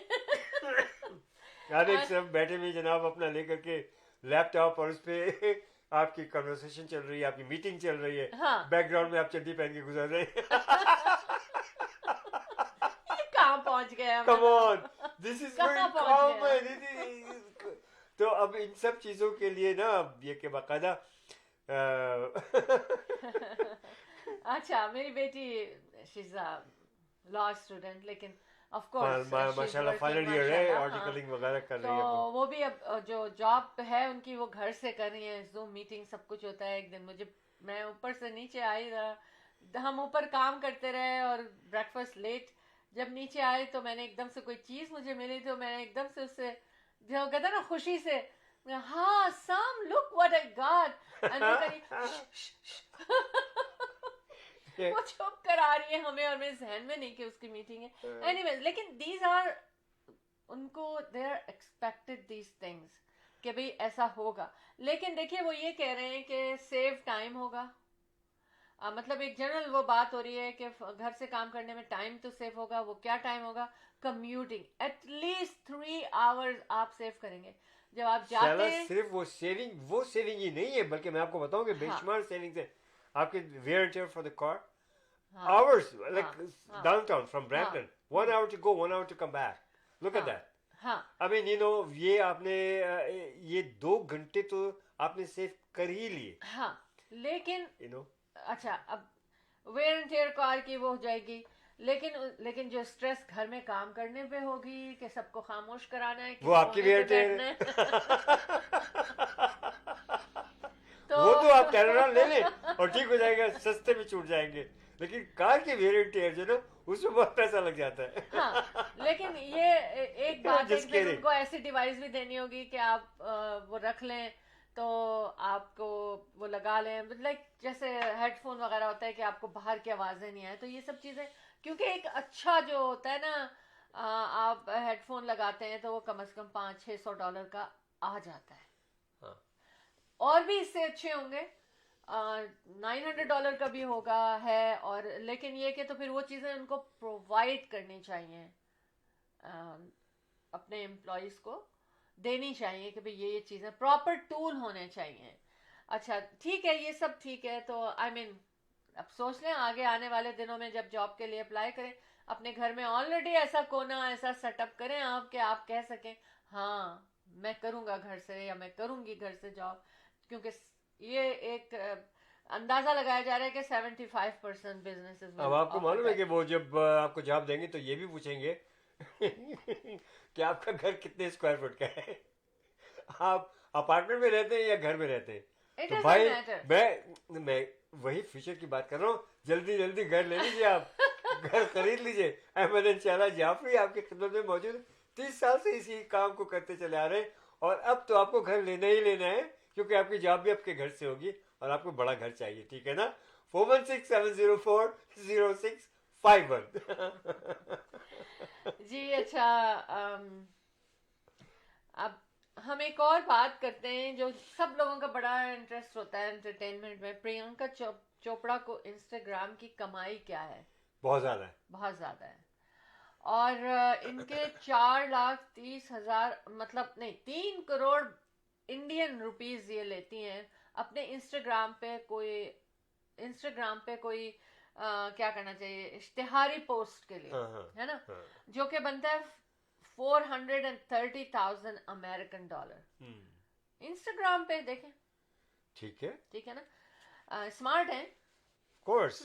यार, एक सब बैठे हुए जनाब अपना लेकर के लैपटॉप, और उस पे आपकी कन्वर्सेशन चल रही है, आपकी मीटिंग चल रही है, हाँ। बैकग्राउंड में आप चड्डी पहन के गुजर रहे हैं। ये कहाँ पहुंच गए हम? कम ऑन, दिस इज कहाँ वेरी पहुंच कॉमन। तो अब इन सब चीजों के लिए ना, ये के बाकायदा अच्छा, मेरी बेटी she is a law student, लेकिन ऑफ कोर्स माशाल्लाह फाइनल ईयर है, आर्टिकलिंग वगैरह कर रही है तो वो। वो भी अब जो जॉब है उनकी, वो घर से कर रही है। जूम मीटिंग सब कुछ होता है। एक दिन मैं ऊपर से नीचे आई, हम ऊपर काम करते रहे और ब्रेकफास्ट लेट, जब नीचे आए तो मैंने एकदम से कोई चीज मुझे मिली, तो मैंने एकदम से उससे जो कहता ना खुशी से, हाँ some look what I got, and वो करी वो चुप करा रही है हमें, और मेरे जहन में नहीं कि उसकी मीटिंग है। एनीवेज, लेकिन दीज आर, उनको they are expected these things कि भाई ऐसा होगा। लेकिन देखिए, वो ये कह रहे हैं कि सेव टाइम होगा। मतलब एक जनरल वो बात हो रही है कि घर से काम करने में टाइम तो सेव होगा। वो क्या टाइम होगा? कम्यूटिंग, एटलीस्ट 3 आवर्स आप सेव करेंगे जब आप जाते हैं। सिर्फ वो सेविंग ही नहीं है, बल्कि मैं आपको बताऊं कि बेशुमार सेविंग्स है आपके wear and tear for the car. Hours, like downtown from Brampton, 1 hour to go, 1 hour to come back. Look at that. हाँ आई मीन ये आपने ये 2 घंटे तो आपने सेव कर ही लिए, हाँ, लेकिन यू नो। अच्छा, अब वेयर एंड टेयर कार की वो हो जाएगी, लेकिन जो स्ट्रेस घर में काम करने पे होगी कि सबको खामोश कराना है, वो किस आपकी कोने पे वेयर टेयर बैठना है वो तो आप तो टेरनॉल ले लें और ठीक हो जाएगा, सस्ते में छूट जाएंगे। लेकिन कार की वेरिएंट टेयर जो ना, उसमें बहुत पैसा लग जाता है। हाँ, लेकिन ये एक बात है Just कि फिर kidding. उनको ऐसी डिवाइस भी देनी होगी कि आप वो रख लें तो आपको वो लगा लें, लाइक जैसे हेडफोन वगैरह होता है कि आपको बाहर की आवाजें नहीं आए, तो ये सब चीजें, क्योंकि एक अच्छा जो होता है ना, आप हेडफोन लगाते हैं तो वो कम से कम $500-600 का आ जाता है, हाँ। और भी इससे अच्छे होंगे, $900 का भी होगा है, और लेकिन ये कि तो फिर वो चीज़ें उनको प्रोवाइड करनी चाहिए, अपने एम्प्लॉयज़ को देनी चाहिए कि भाई ये चीज़ें प्रॉपर टूल होने चाहिए। अच्छा ठीक है, ये सब ठीक है, तो आई मीन अब सोच लें आगे आने वाले दिनों में जब जॉब के लिए अप्लाई करें, अपने घर में ऑलरेडी ऐसा कोना ऐसा सेटअप करें आप कि आप कह सकें हाँ मैं करूँगा घर से या मैं करूँगी घर से जॉब, क्योंकि ये एक अंदाजा लगाया जा रहा है कि 75% बिजनेसेस अब आपको मालूम है कि वो जब आपको जॉब देंगे तो ये भी पूछेंगे कि आपका घर कितने स्क्वायर फुट का है, आप अपार्टमेंट में रहते हैं या घर में रहते हैं। It तो doesn't भाई matter. मैं वही फ्यूचर की बात कर रहा हूँ, जल्दी जल्दी घर ले लीजिए, आप घर खरीद लीजिए। अहमद इंशाल्लाह जाफरी आपकी खिदमत में मौजूद है। 30 साल से इसी काम को करते चले आ रहे हैं, और अब तो आपको घर लेना ही लेना है, क्योंकि आपकी जॉब भी आपके घर से होगी और आपको बड़ा घर चाहिए, ठीक है ना। 4167040651 जी अच्छा, अब हम एक और बात करते हैं जो सब लोगों का बड़ा इंटरेस्ट होता है एंटरटेनमेंट में। प्रियंका चोपड़ा को इंस्टाग्राम की कमाई क्या है? बहुत ज्यादा है, बहुत ज्यादा है, और इनके 4,30,000 मतलब नहीं 3 करोड़ इंडियन रुपीस ये लेती हैं अपने इंस्टाग्राम पे कोई क्या करना चाहिए, इश्तिहारी पोस्ट के लिए, हाँ, है ना, हाँ। जो कि बनता है $430,000 अमेरिकन डॉलर। इंस्टाग्राम पे देखें, ठीक है, ठीक है ना, स्मार्ट है। Course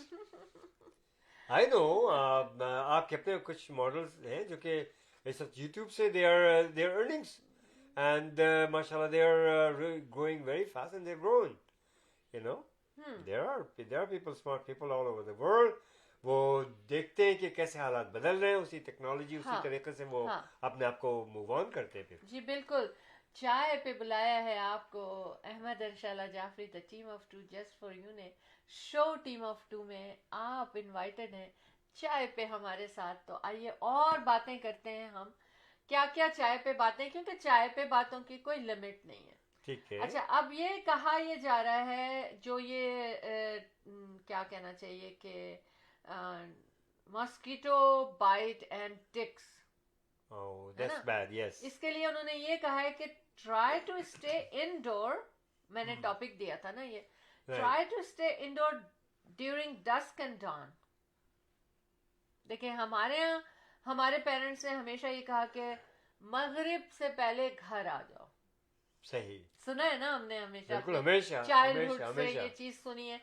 I know. आपके अपने कुछ मॉडल्स हैं जो कि इस वक्त यूट्यूब से दे आर अर्निंग्स, एंड माशाल्लाह they are growing very fast and they grown, you know. there are people, smart people all over the world. वो देखते हैं कि कैसे हालात बदल रहे हैं, उसी टेक्नोलॉजी उसी हाँ, तरीके से वो हाँ। अपने आप को मूव ऑन करते हैं फिर। जी बिल्कुल, चाय पे बुलाया है आपको अहमद इंशाल्लाह Jafri, the team of 2 just for you ने। शो टीम ऑफ 2 में आप इनवाइटेड हैं चाय पे हमारे साथ। तो आइए और बातें करते हैं हम, क्या क्या चाय पे बातें, क्योंकि चाय पे बातों की कोई लिमिट नहीं है। ठीक है। अच्छा, अब ये कहा ये जा रहा है जो ये क्या कहना चाहिए कि mosquito bite and ticks, oh है दैट्स ना? Bad, yes. इसके लिए उन्होंने ये कहा है कि ट्राई टू स्टे इनडोर। मैंने टॉपिक दिया था ना ये, try to stay indoor during dusk and dawn. देखिए हमारे यहाँ हमारे पेरेंट्स ने हमेशा ये कहा कि मगरिब से पहले घर आ जाओ। सही, सुना है ना हमने हमेशा, बिल्कुल, हमेशा चाइल्डहुड हमेशा से हमेशा। ये चीज सुनी है।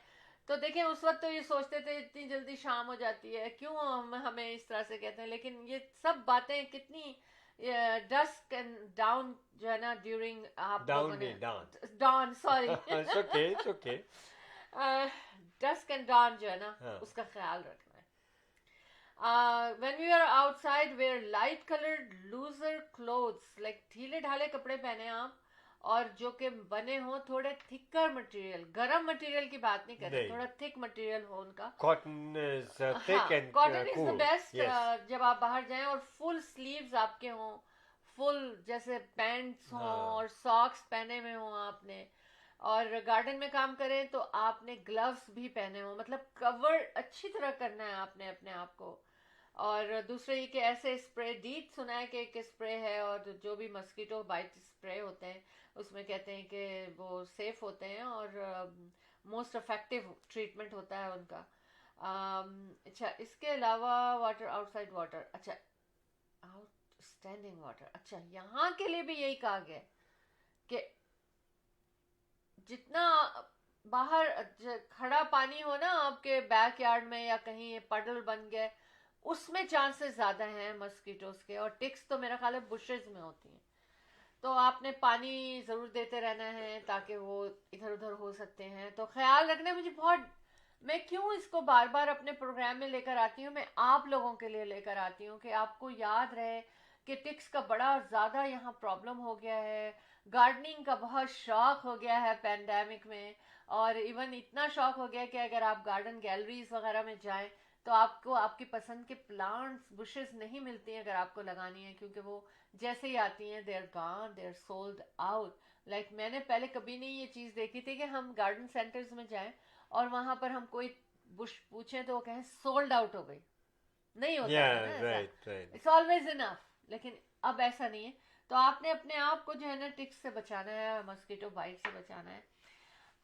तो देखिए उस वक्त तो ये सोचते थे इतनी जल्दी शाम हो जाती है, क्यों हम हमें इस तरह से कहते हैं, लेकिन ये सब बातें कितनी डस्क एंड डाउन जो है ना, ड्यूरिंग आप डाउन नहीं, dawn. Dawn sorry it's okay, it's okay. Dusk and dawn जो है ना, हाँ। उसका ख्याल रखना है। when we are outside wear light colored looser clothes, like ढीले ढाले कपड़े पहने आप, और जो कि बने हो थोड़े थिकर मटेरियल, गरम मटेरियल की बात नहीं कर रहे, नहीं। थोड़ा थिक मटेरियल हो उनका। Cotton is thick and cotton is the cool, best yes. जब आप बाहर जाएं, और फुल स्लीव्स आपके हों, फुल जैसे पैंट्स हों, हाँ। और सॉक्स पहने हुए हों आपने, और गार्डन में काम करें तो आपने ग्लव्स भी पहने हों, मतलब कवर अच्छी तरह करना है आपने अपने आप को। और दूसरे ये कि ऐसे स्प्रे, डीट सुना है कि एक स्प्रे है, और जो भी मस्कीटो बाइट स्प्रे होते हैं उसमें कहते हैं कि वो सेफ होते हैं और मोस्ट इफेक्टिव ट्रीटमेंट होता है उनका। अच्छा, इसके अलावा वाटर, आउटसाइड वाटर, अच्छा स्टैंडिंग वाटर, अच्छा यहाँ के लिए भी यही कहा गया है कि जितना बाहर खड़ा पानी हो ना आपके बैकयार्ड में या कहीं पडल बन गए, उसमें चांसेस ज़्यादा हैं मस्कीटोज के, और टिक्स तो मेरा ख्याल है बुशेज में होती हैं। तो आपने पानी ज़रूर देते रहना है ताकि वो इधर उधर हो सकते हैं। तो ख्याल रखना, मुझे बहुत, मैं क्यों इसको बार बार अपने प्रोग्राम में लेकर आती हूँ, मैं आप लोगों के लिए लेकर आती हूँ कि आपको याद रहे कि टिक्स का बड़ा ज़्यादा यहाँ प्रॉब्लम हो गया है। गार्डनिंग का बहुत शौक हो गया है पैंडेमिक में, और इवन इतना शौक हो गया कि अगर आप गार्डन गैलरीज वगैरह में जाएं तो आपको आपकी पसंद के प्लांट्स बुशेस नहीं मिलती हैं अगर आपको लगानी है, क्योंकि वो जैसे ही आती हैं they are gone, they are sold out. Like मैंने पहले कभी नहीं ये चीज़ देखी थी कि हम गार्डन सेंटर्स में जाएं और वहां पर हम कोई बुश पूछें तो वो कहें सोल्ड आउट हो गई। नहीं होता है ना ऐसा, राइट। It's always enough. लेकिन अब ऐसा नहीं है। तो आपने अपने आप को जो है ना टिक्स से बचाना है, मस्कीटो बाइट से बचाना है।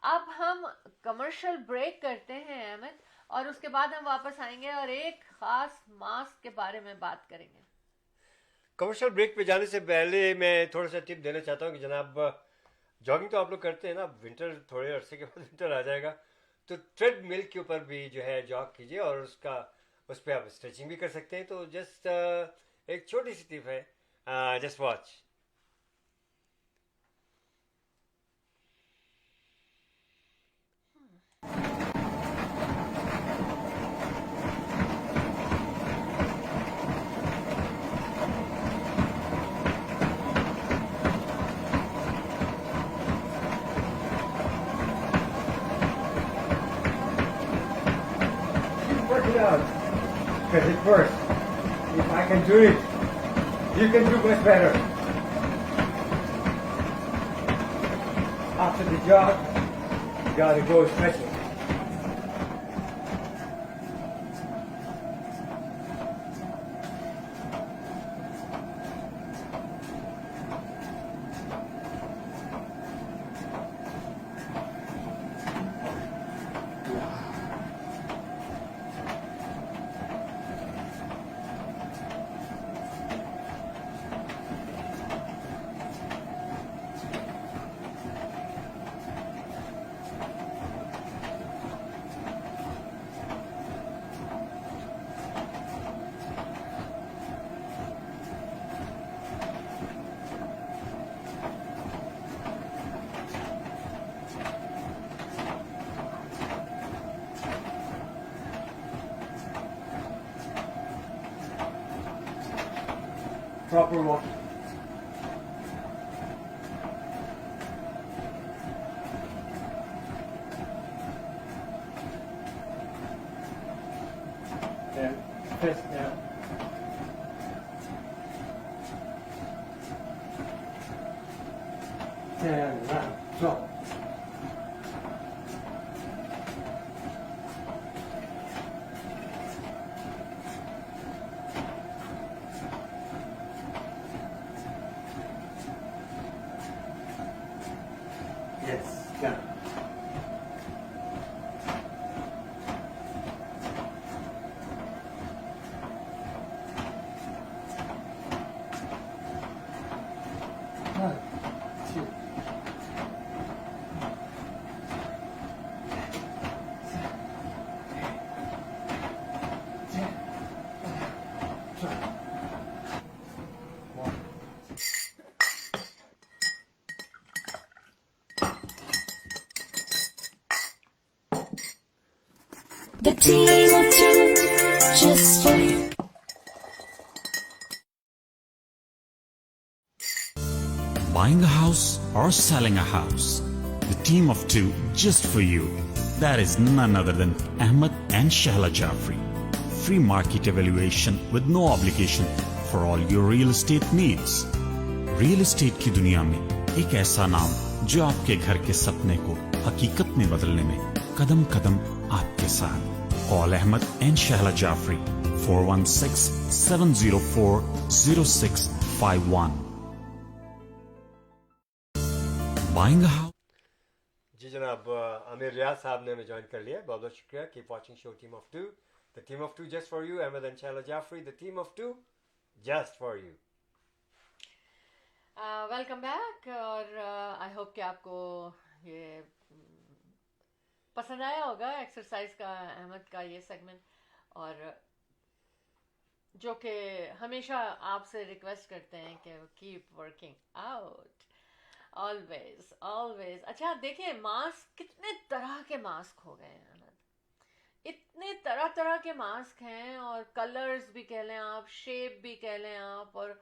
अब हम कमर्शियल ब्रेक करते हैं अहमद, और उसके बाद हम वापस आएंगे और एक खास मास्क के बारे में बात करेंगे। कमर्शियल ब्रेक पे जाने से पहले मैं थोड़ा सा टिप देना चाहता हूँ कि जनाब, जॉगिंग तो आप लोग करते हैं ना, विंटर थोड़े अरसे के बाद विंटर आ जाएगा, तो ट्रेड मिल के ऊपर भी जो है जॉग कीजिए, और उस पर आप स्ट्रेचिंग भी कर सकते हैं। तो जस्ट एक छोटी सी टिप है, just watch. Work it out, because it works. If I can do it, you can do much better. After the jog, you gotta go stretching. Proper walking. There, fist down. And round, drop. Yes, done. One, two. The team of two, just for you. Buying a house or selling a house, the team of two just for you. That is none other than Ahmed and Shahla Jafri. Free market evaluation with no obligation for all your real estate needs. Real estate की दुनिया में एक ऐसा नाम जो आपके घर के सपने को हकीकत में बदलने में कदम कदम आपके साथ। Call Ahmed and Shahla Jafri 416-704-0651. Buying a house. जी जनाब, आमिर रियाज साहब ने हमें ज्वाइन कर लिया, बहुत बहुत शुक्रिया। Keep watching show team of two, the team of two just for you. Ahmed and Shahla Jafri, the team of two just for you. Welcome back और आई होप कि आपको ये पसंद आया होगा एक्सरसाइज का अहमद का ये सेगमेंट, और जो कि हमेशा आपसे रिक्वेस्ट करते हैं कि keep working out always always. अच्छा देखिए, मास्क, कितने तरह के मास्क हो गए हैं अहमद, इतने तरह तरह के मास्क हैं, और कलर्स भी कह लें आप, शेप भी कह लें आप, और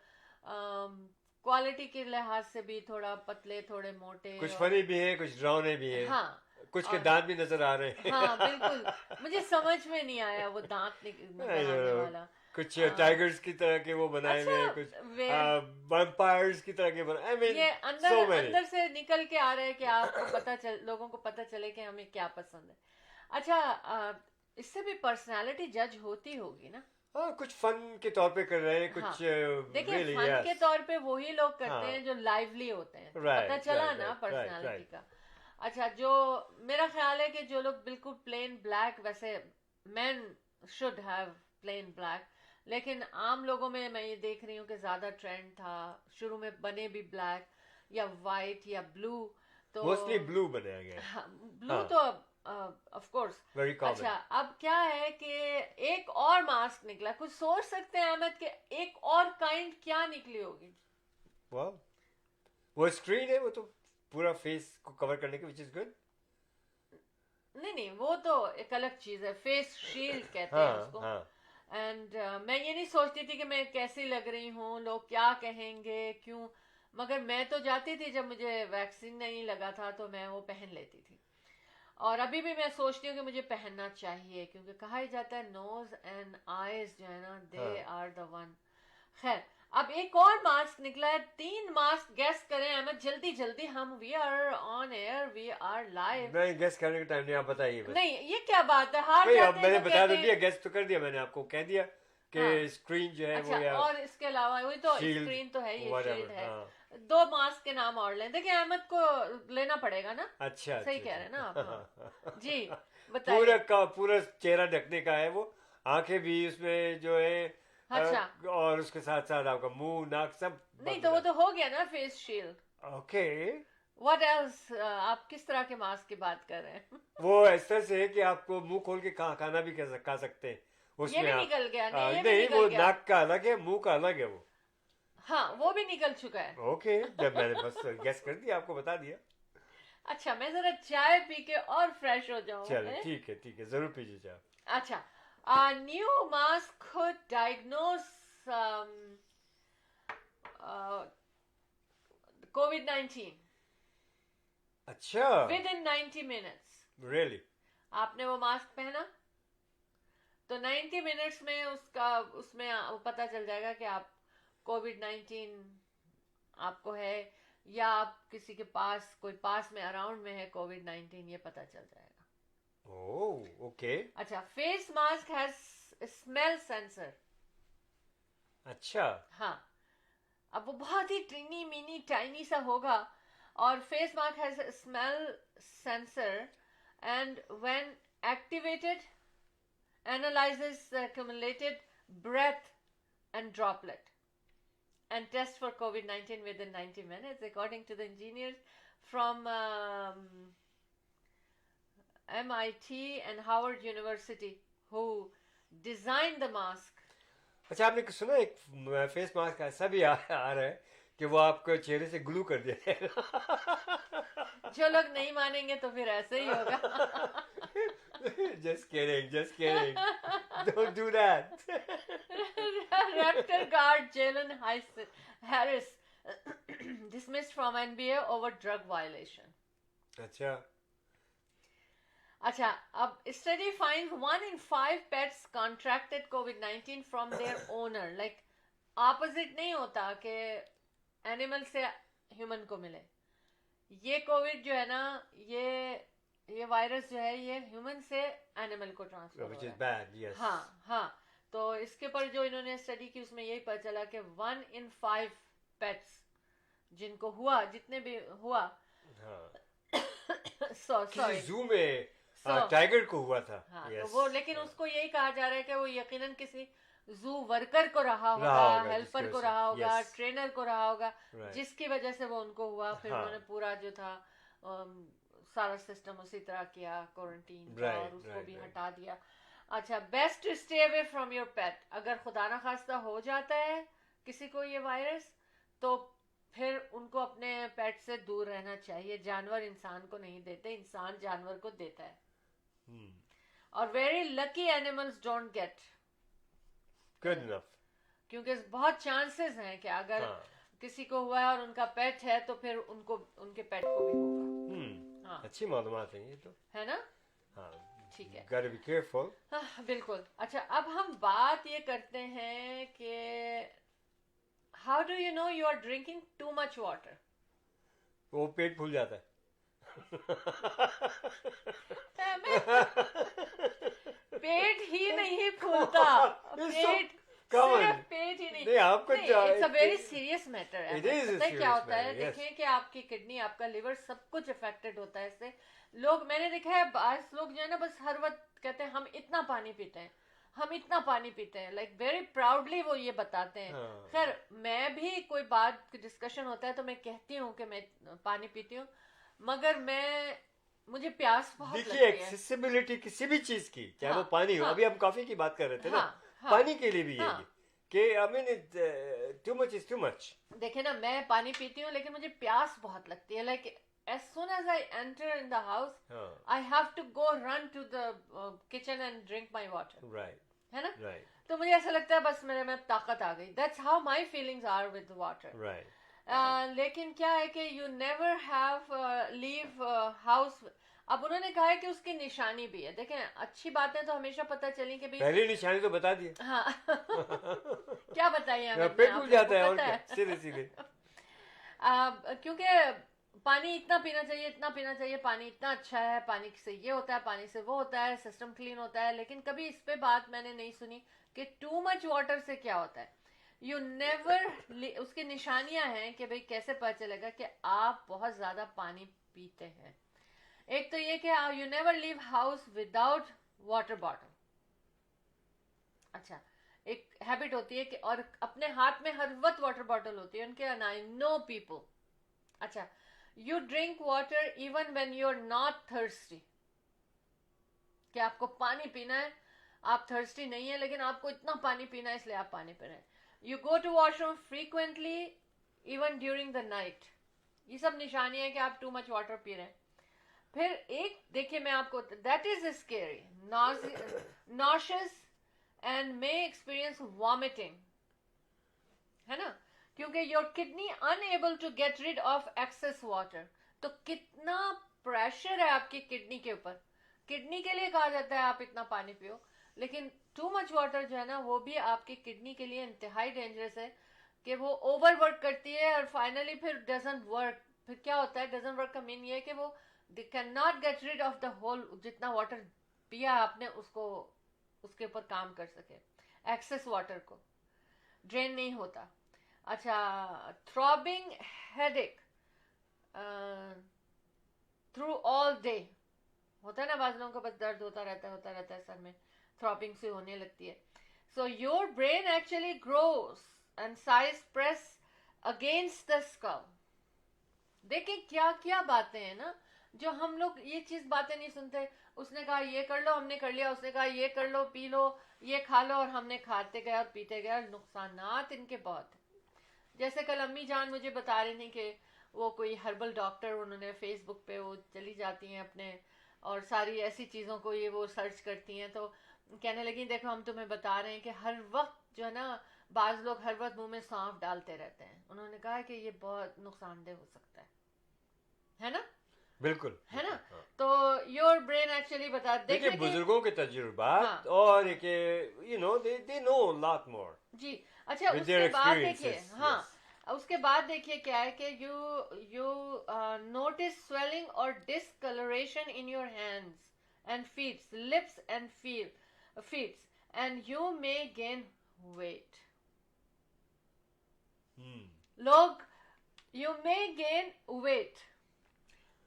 क्वालिटी के लिहाज से भी थोड़ा पतले थोड़े मोटे, कुछ और फनी भी है, कुछ डरावने भी है, हाँ, कुछ के और दांत भी नजर आ रहे हैं। हाँ बिल्कुल, मुझे समझ में नहीं आया वो दांत निकालने वाला। कुछ हाँ। टाइगर्स की तरह के वो बनाए हुए हैं, अच्छा, कुछ वे- वैम्पायर्स की तरह के बनाए, आई मीन ये अंदर सो मेनी। अंदर से निकल के आ रहे हैं कि आपको पता चल, लोगों को पता चले कि हमें क्या पसंद है। अच्छा, इससे भी पर्सनालिटी जज होती होगी ना। हाँ, कुछ फन के तौर पे कर रहे हैं, हाँ। कुछ देखिए, really, फन yes. के तौर पे वही लोग करते हाँ। हैं जो लाइवली होते हैं, Right, पता चला right, ना right, पर्सनालिटी right. का। अच्छा, जो मेरा ख्याल है कि जो लोग बिल्कुल प्लेन ब्लैक, वैसे man should have plain black, लेकिन आम लोगों में मैं ये देख रही हूँ कि ज्यादा ट्रेंड था, शुरू में बने भी ब्लैक या वाइट या ब्लू, तो मोस्टली ब्लू बनाया गया है, ब्लू हाँ। तो ऑफ कोर्स। वेरी अच्छा, कॉमन। अब क्या है कि एक और मास्क निकला, कुछ सोच सकते हैं अहमद कि एक और काइंड क्या निकली होगी? वाह, वो स्क्रीन है, वो तो पूरा फेस को कवर करने की, विच इज गुड। नहीं नहीं, वो तो एक अलग चीज है, फेस शील्ड कहते हैं हाँ उसको। हाँ, एंड मैं ये नहीं सोचती थी कि मैं कैसी लग रही हूँ, लोग क्या कहेंगे, क्यों, मगर मैं तो जाती थी, जब मुझे वैक्सीन नहीं लगा था तो मैं वो पहन लेती थी, और अभी भी मैं सोचती हूँ कि मुझे पहनना चाहिए, क्योंकि कहा ही जाता है नोज एंड आईज जो है ना, दे हाँ। Are the one. खैर, अब एक और मास्क निकला है, 3 मास्क गेस करें अहमद, जल्दी जल्दी, हम we are on air, we are live. नहीं, गेस करने का टाइम नहीं, आप बताइए बस। नहीं, ये क्या बात है, हार नहीं, अब जाते हैं मैंने तो बता कहते तो दिया, हैं। गेस तो कर दिया मैंने, आपको कह दिया कि हाँ। स्क्रीन जो है अच्छा, वो, या और इसके अलावा वही तो शील्ड, स्क्रीन तो है, ये whatever, शील्ड है। हाँ। 2 मास्क के नाम और लें, देखिए अहमद को लेना पड़ेगा ना। अच्छा, सही अच्छा, कह रहे हैं ना आप, अच्छा। जी पूरा बताइए। का पूरा चेहरा ढकने का है वो, आंखें भी उसमें जो है, अच्छा। और उसके साथ साथ आपका मुंह, नाक, सब नहीं तो वो तो हो गया ना face shield. Okay. What else, आप किस तरह के मास्क की बात कर रहे हैं? वो इस तरह से है कि आपको मुंह खोल के खाना भी खा सकते हैं ये उसमें भी आप, निकल गया, नहीं ये भी नहीं, निकल वो गया। नाक का अलग है, मुंह का अलग है वो। हाँ, वो भी निकल चुका है। ओके, जब मैंने बस गेस कर दिया, आपको बता दिया। अच्छा, मैं जरा चाय पी के और फ्रेश हो जाऊं। चलो ठीक है, जरूर पीजिए चाय। अच्छा, new mask could diagnose COVID-19 अच्छा, within 90 minutes. रियली? आपने वो मास्क पहना तो 90 मिनट्स में उसमें वो पता चल जाएगा कि आप COVID-19 आपको है, या आप किसी के पास, कोई पास में अराउंड में है COVID-19, ये पता चल जाएगा। ओह, ओके। अच्छा, face mask has smell sensor. अच्छा, हाँ, अब वो बहुत ही टीनी मिनी टाइनी सा होगा, और face mask has smell sensor, and when activated analyzes the accumulated breath and droplet and tests for COVID-19 within 90 minutes, according to the engineers from MIT and Howard University who designed the mask. अच्छा, आपने सुना एक face mask ऐसा भी आ रहा है कि वो आपको चेहरे से ग्लू कर दिया। जो लोग नहीं मानेंगे तो फिर ऐसे ही होगा। Just kidding. Don't do that. Raptor guard Jalen Harris dismissed from NBA over drug violation. अच्छा, अच्छा, अब study finds 1 in 5 pets contracted COVID-19 from their owner. Like opposite नहीं होता कि एनिमल से ह्यूमन को मिले। ये कोविड जो है ना, ये वायरस जो है, ये ह्यूमन से एनिमल को ट्रांसफर हो which रहा is है। bad, yes. हाँ हाँ, तो इसके पर जो इन्होंने स्टडी की उसमें यही पता चला कि 1 in 5 पेट्स जिनको हुआ, जितने भी हुआ, हाँ, सॉरी, किसी जू में So- टाइगर को हुआ था। हाँ, yes. तो वो, लेकिन उसको यही कहा जा रहा है कि वो यकीनन किसी जू वर्कर को रहा होगा, होगा, हेल्पर जिसकी को वजह से, रहा होगा, yes. ट्रेनर को रहा होगा, Right. जिसकी वजह से वो उनको हुआ। फिर हाँ. उन्होंने पूरा जो था सारा सिस्टम उसी तरह किया, क्वारंटीन Right, और उसको right, भी right. हटा दिया। अच्छा, best to stay away from your pet. अगर खुदा ना खास्ता हो जाता है किसी को ये वायरस, तो फिर उनको अपने पेट से दूर रहना चाहिए। जानवर इंसान को नहीं देते, इंसान जानवर को देता है। Hmm. और very lucky animals don't get, Good enough. क्योंकि बहुत चांसेस हैं कि अगर हाँ. किसी को हुआ है और उनका पेट है तो फिर उनको उनके पेट को भी होगा। हाँ। अच्छी मालूमात है ये तो। है ना? हाँ. ठीक है। Gotta be careful. हाँ, बिल्कुल। अच्छा, अब हम बात ये करते हैं कि how do you know you are drinking too much water? वो पेट फूल जाता है। पेट ही नहीं फूलता, पेट Come on. सिर्फ पेट ही नहीं। नहीं, आपको it's a very serious matter है। It is a पता है क्या serious होता है? matter, yes. देखें कि आपकी किडनी, आपका लिवर, सब कुछ अफेक्टेड होता है इससे। लोग, मैंने देखा है बास लोग जो है ना, बस हर वक्त कहते हैं हम इतना पानी पीते हैं, हम इतना पानी पीते हैं, लाइक वेरी प्राउडली वो ये बताते हैं। हाँ। खैर, मैं भी कोई बात डिस्कशन होता है तो मैं कहती हूँ कि मैं पानी पीती हूँ, मगर मुझे प्यास बहुत देखिए, लगती है। एक्सेसिबिलिटी किसी भी चीज की, चाहे वो हाँ, पानी हो। हाँ। अभी हम कॉफी की बात कर रहे थे ना, हाँ, पानी के लिए भी हाँ। यही कि I mean too much is too much. देखे ना, मैं पानी पीती हूँ लेकिन मुझे प्यास बहुत लगती है। Like as soon as I enter in the house, I have to go run to the kitchen and drink my water. Right है ना? राइट तो मुझे ऐसा लगता है बस मेरे में ताकत आ गई। That's how my feelings are with the water. Right. लेकिन क्या है कि you never have leave house. अब उन्होंने कहा है कि उसकी निशानी भी है। देखें, अच्छी बातें तो हमेशा पता चली कि भाई, पहली निशानी तो बता दी। हाँ क्या बताइए हमें? पेट फूल आपको जाता है और पता क्या, सीधे सीधे। क्योंकि पानी इतना पीना चाहिए, इतना पीना चाहिए, पानी इतना अच्छा है, पानी से ये होता है, पानी से वो होता है, सिस्टम क्लीन होता है। लेकिन कभी इस पे बात मैंने नहीं सुनी कि टू मच वाटर से क्या होता है। यू नेवर, उसकी निशानियां हैं कि भाई कैसे पता चलेगा कि आप बहुत ज्यादा पानी पीते हैं। एक तो ये कि you never leave house without water bottle. अच्छा, एक हैबिट होती है कि, और अपने हाथ में हर वक्त वाटर बॉटल होती है उनके। एंड आई नो पीपल, अच्छा, you drink water even when you are not thirsty, कि आपको पानी पीना है, आप थर्स्टी नहीं है लेकिन आपको इतना पानी पीना है इसलिए आप पानी पी रहे हैं। You go to washroom frequently even during the night. ये सब निशानियां है कि आप टू मच वाटर पी रहे हैं। फिर एक देखिए, मैं आपको, that is scary, nauseous and may experience vomiting, है ना? क्योंकि your kidney unable to get rid of excess water. तो कितना प्रेशर है आपकी किडनी के ऊपर। किडनी के लिए कहा जाता है आप इतना पानी पियो, लेकिन टू मच वाटर जो है ना, वो भी आपकी किडनी के लिए इंतहाई डेंजरस है कि वो ओवर वर्क करती है और फाइनली फिर डजंट वर्क। फिर क्या होता है डजंट वर्क का मीन ये है कि वो they can not get rid of the whole, जितना वाटर पिया आपने उसको, उसके ऊपर काम कर सके। एक्सेस वाटर को ड्रेन नहीं होता। अच्छा, throbbing headache through all day, होता है ना बाज लोगों को, बस दर्द होता रहता है सर में, थ्रॉबिंग से होने लगती है। So your brain actually grows and size press against the skull. देखिए क्या क्या बातें हैं ना, जो हम लोग ये चीज बातें नहीं सुनते। उसने कहा ये कर लो, हमने कर लिया। उसने कहा ये कर लो, पी लो, ये खा लो, और हमने खाते गए और पीते गए, और नुकसानात इनके बहुत हैं। जैसे कल अम्मी जान मुझे बता रही थी कि वो कोई हर्बल डॉक्टर, उन्होंने फेसबुक पे वो चली जाती हैं अपने, और सारी ऐसी चीज़ों को ये वो सर्च करती हैं, तो कहने लगी देखो हम तुम्हें बता रहे हैं कि हर वक्त जो है ना, बाज लोग हर वक्त मुंह में सौंफ डालते रहते हैं। उन्होंने कहा कि ये बहुत नुकसानदेह हो सकता है ना? बिल्कुल, है ना? हाँ। तो योर ब्रेन एक्चुअली बता, देखिए देखिए बुजुर्गों के तजुर्बात, हाँ। और एक you know they know lot more जी। अच्छा, with उसके their बाद देखिए, experiences, हाँ, yes. उसके बाद देखिए क्या है कि यू नोटिस स्वेलिंग और discolouration in your hands and feets, lips and feets, and you may gain weight. लोग, यू मे गेन वेट,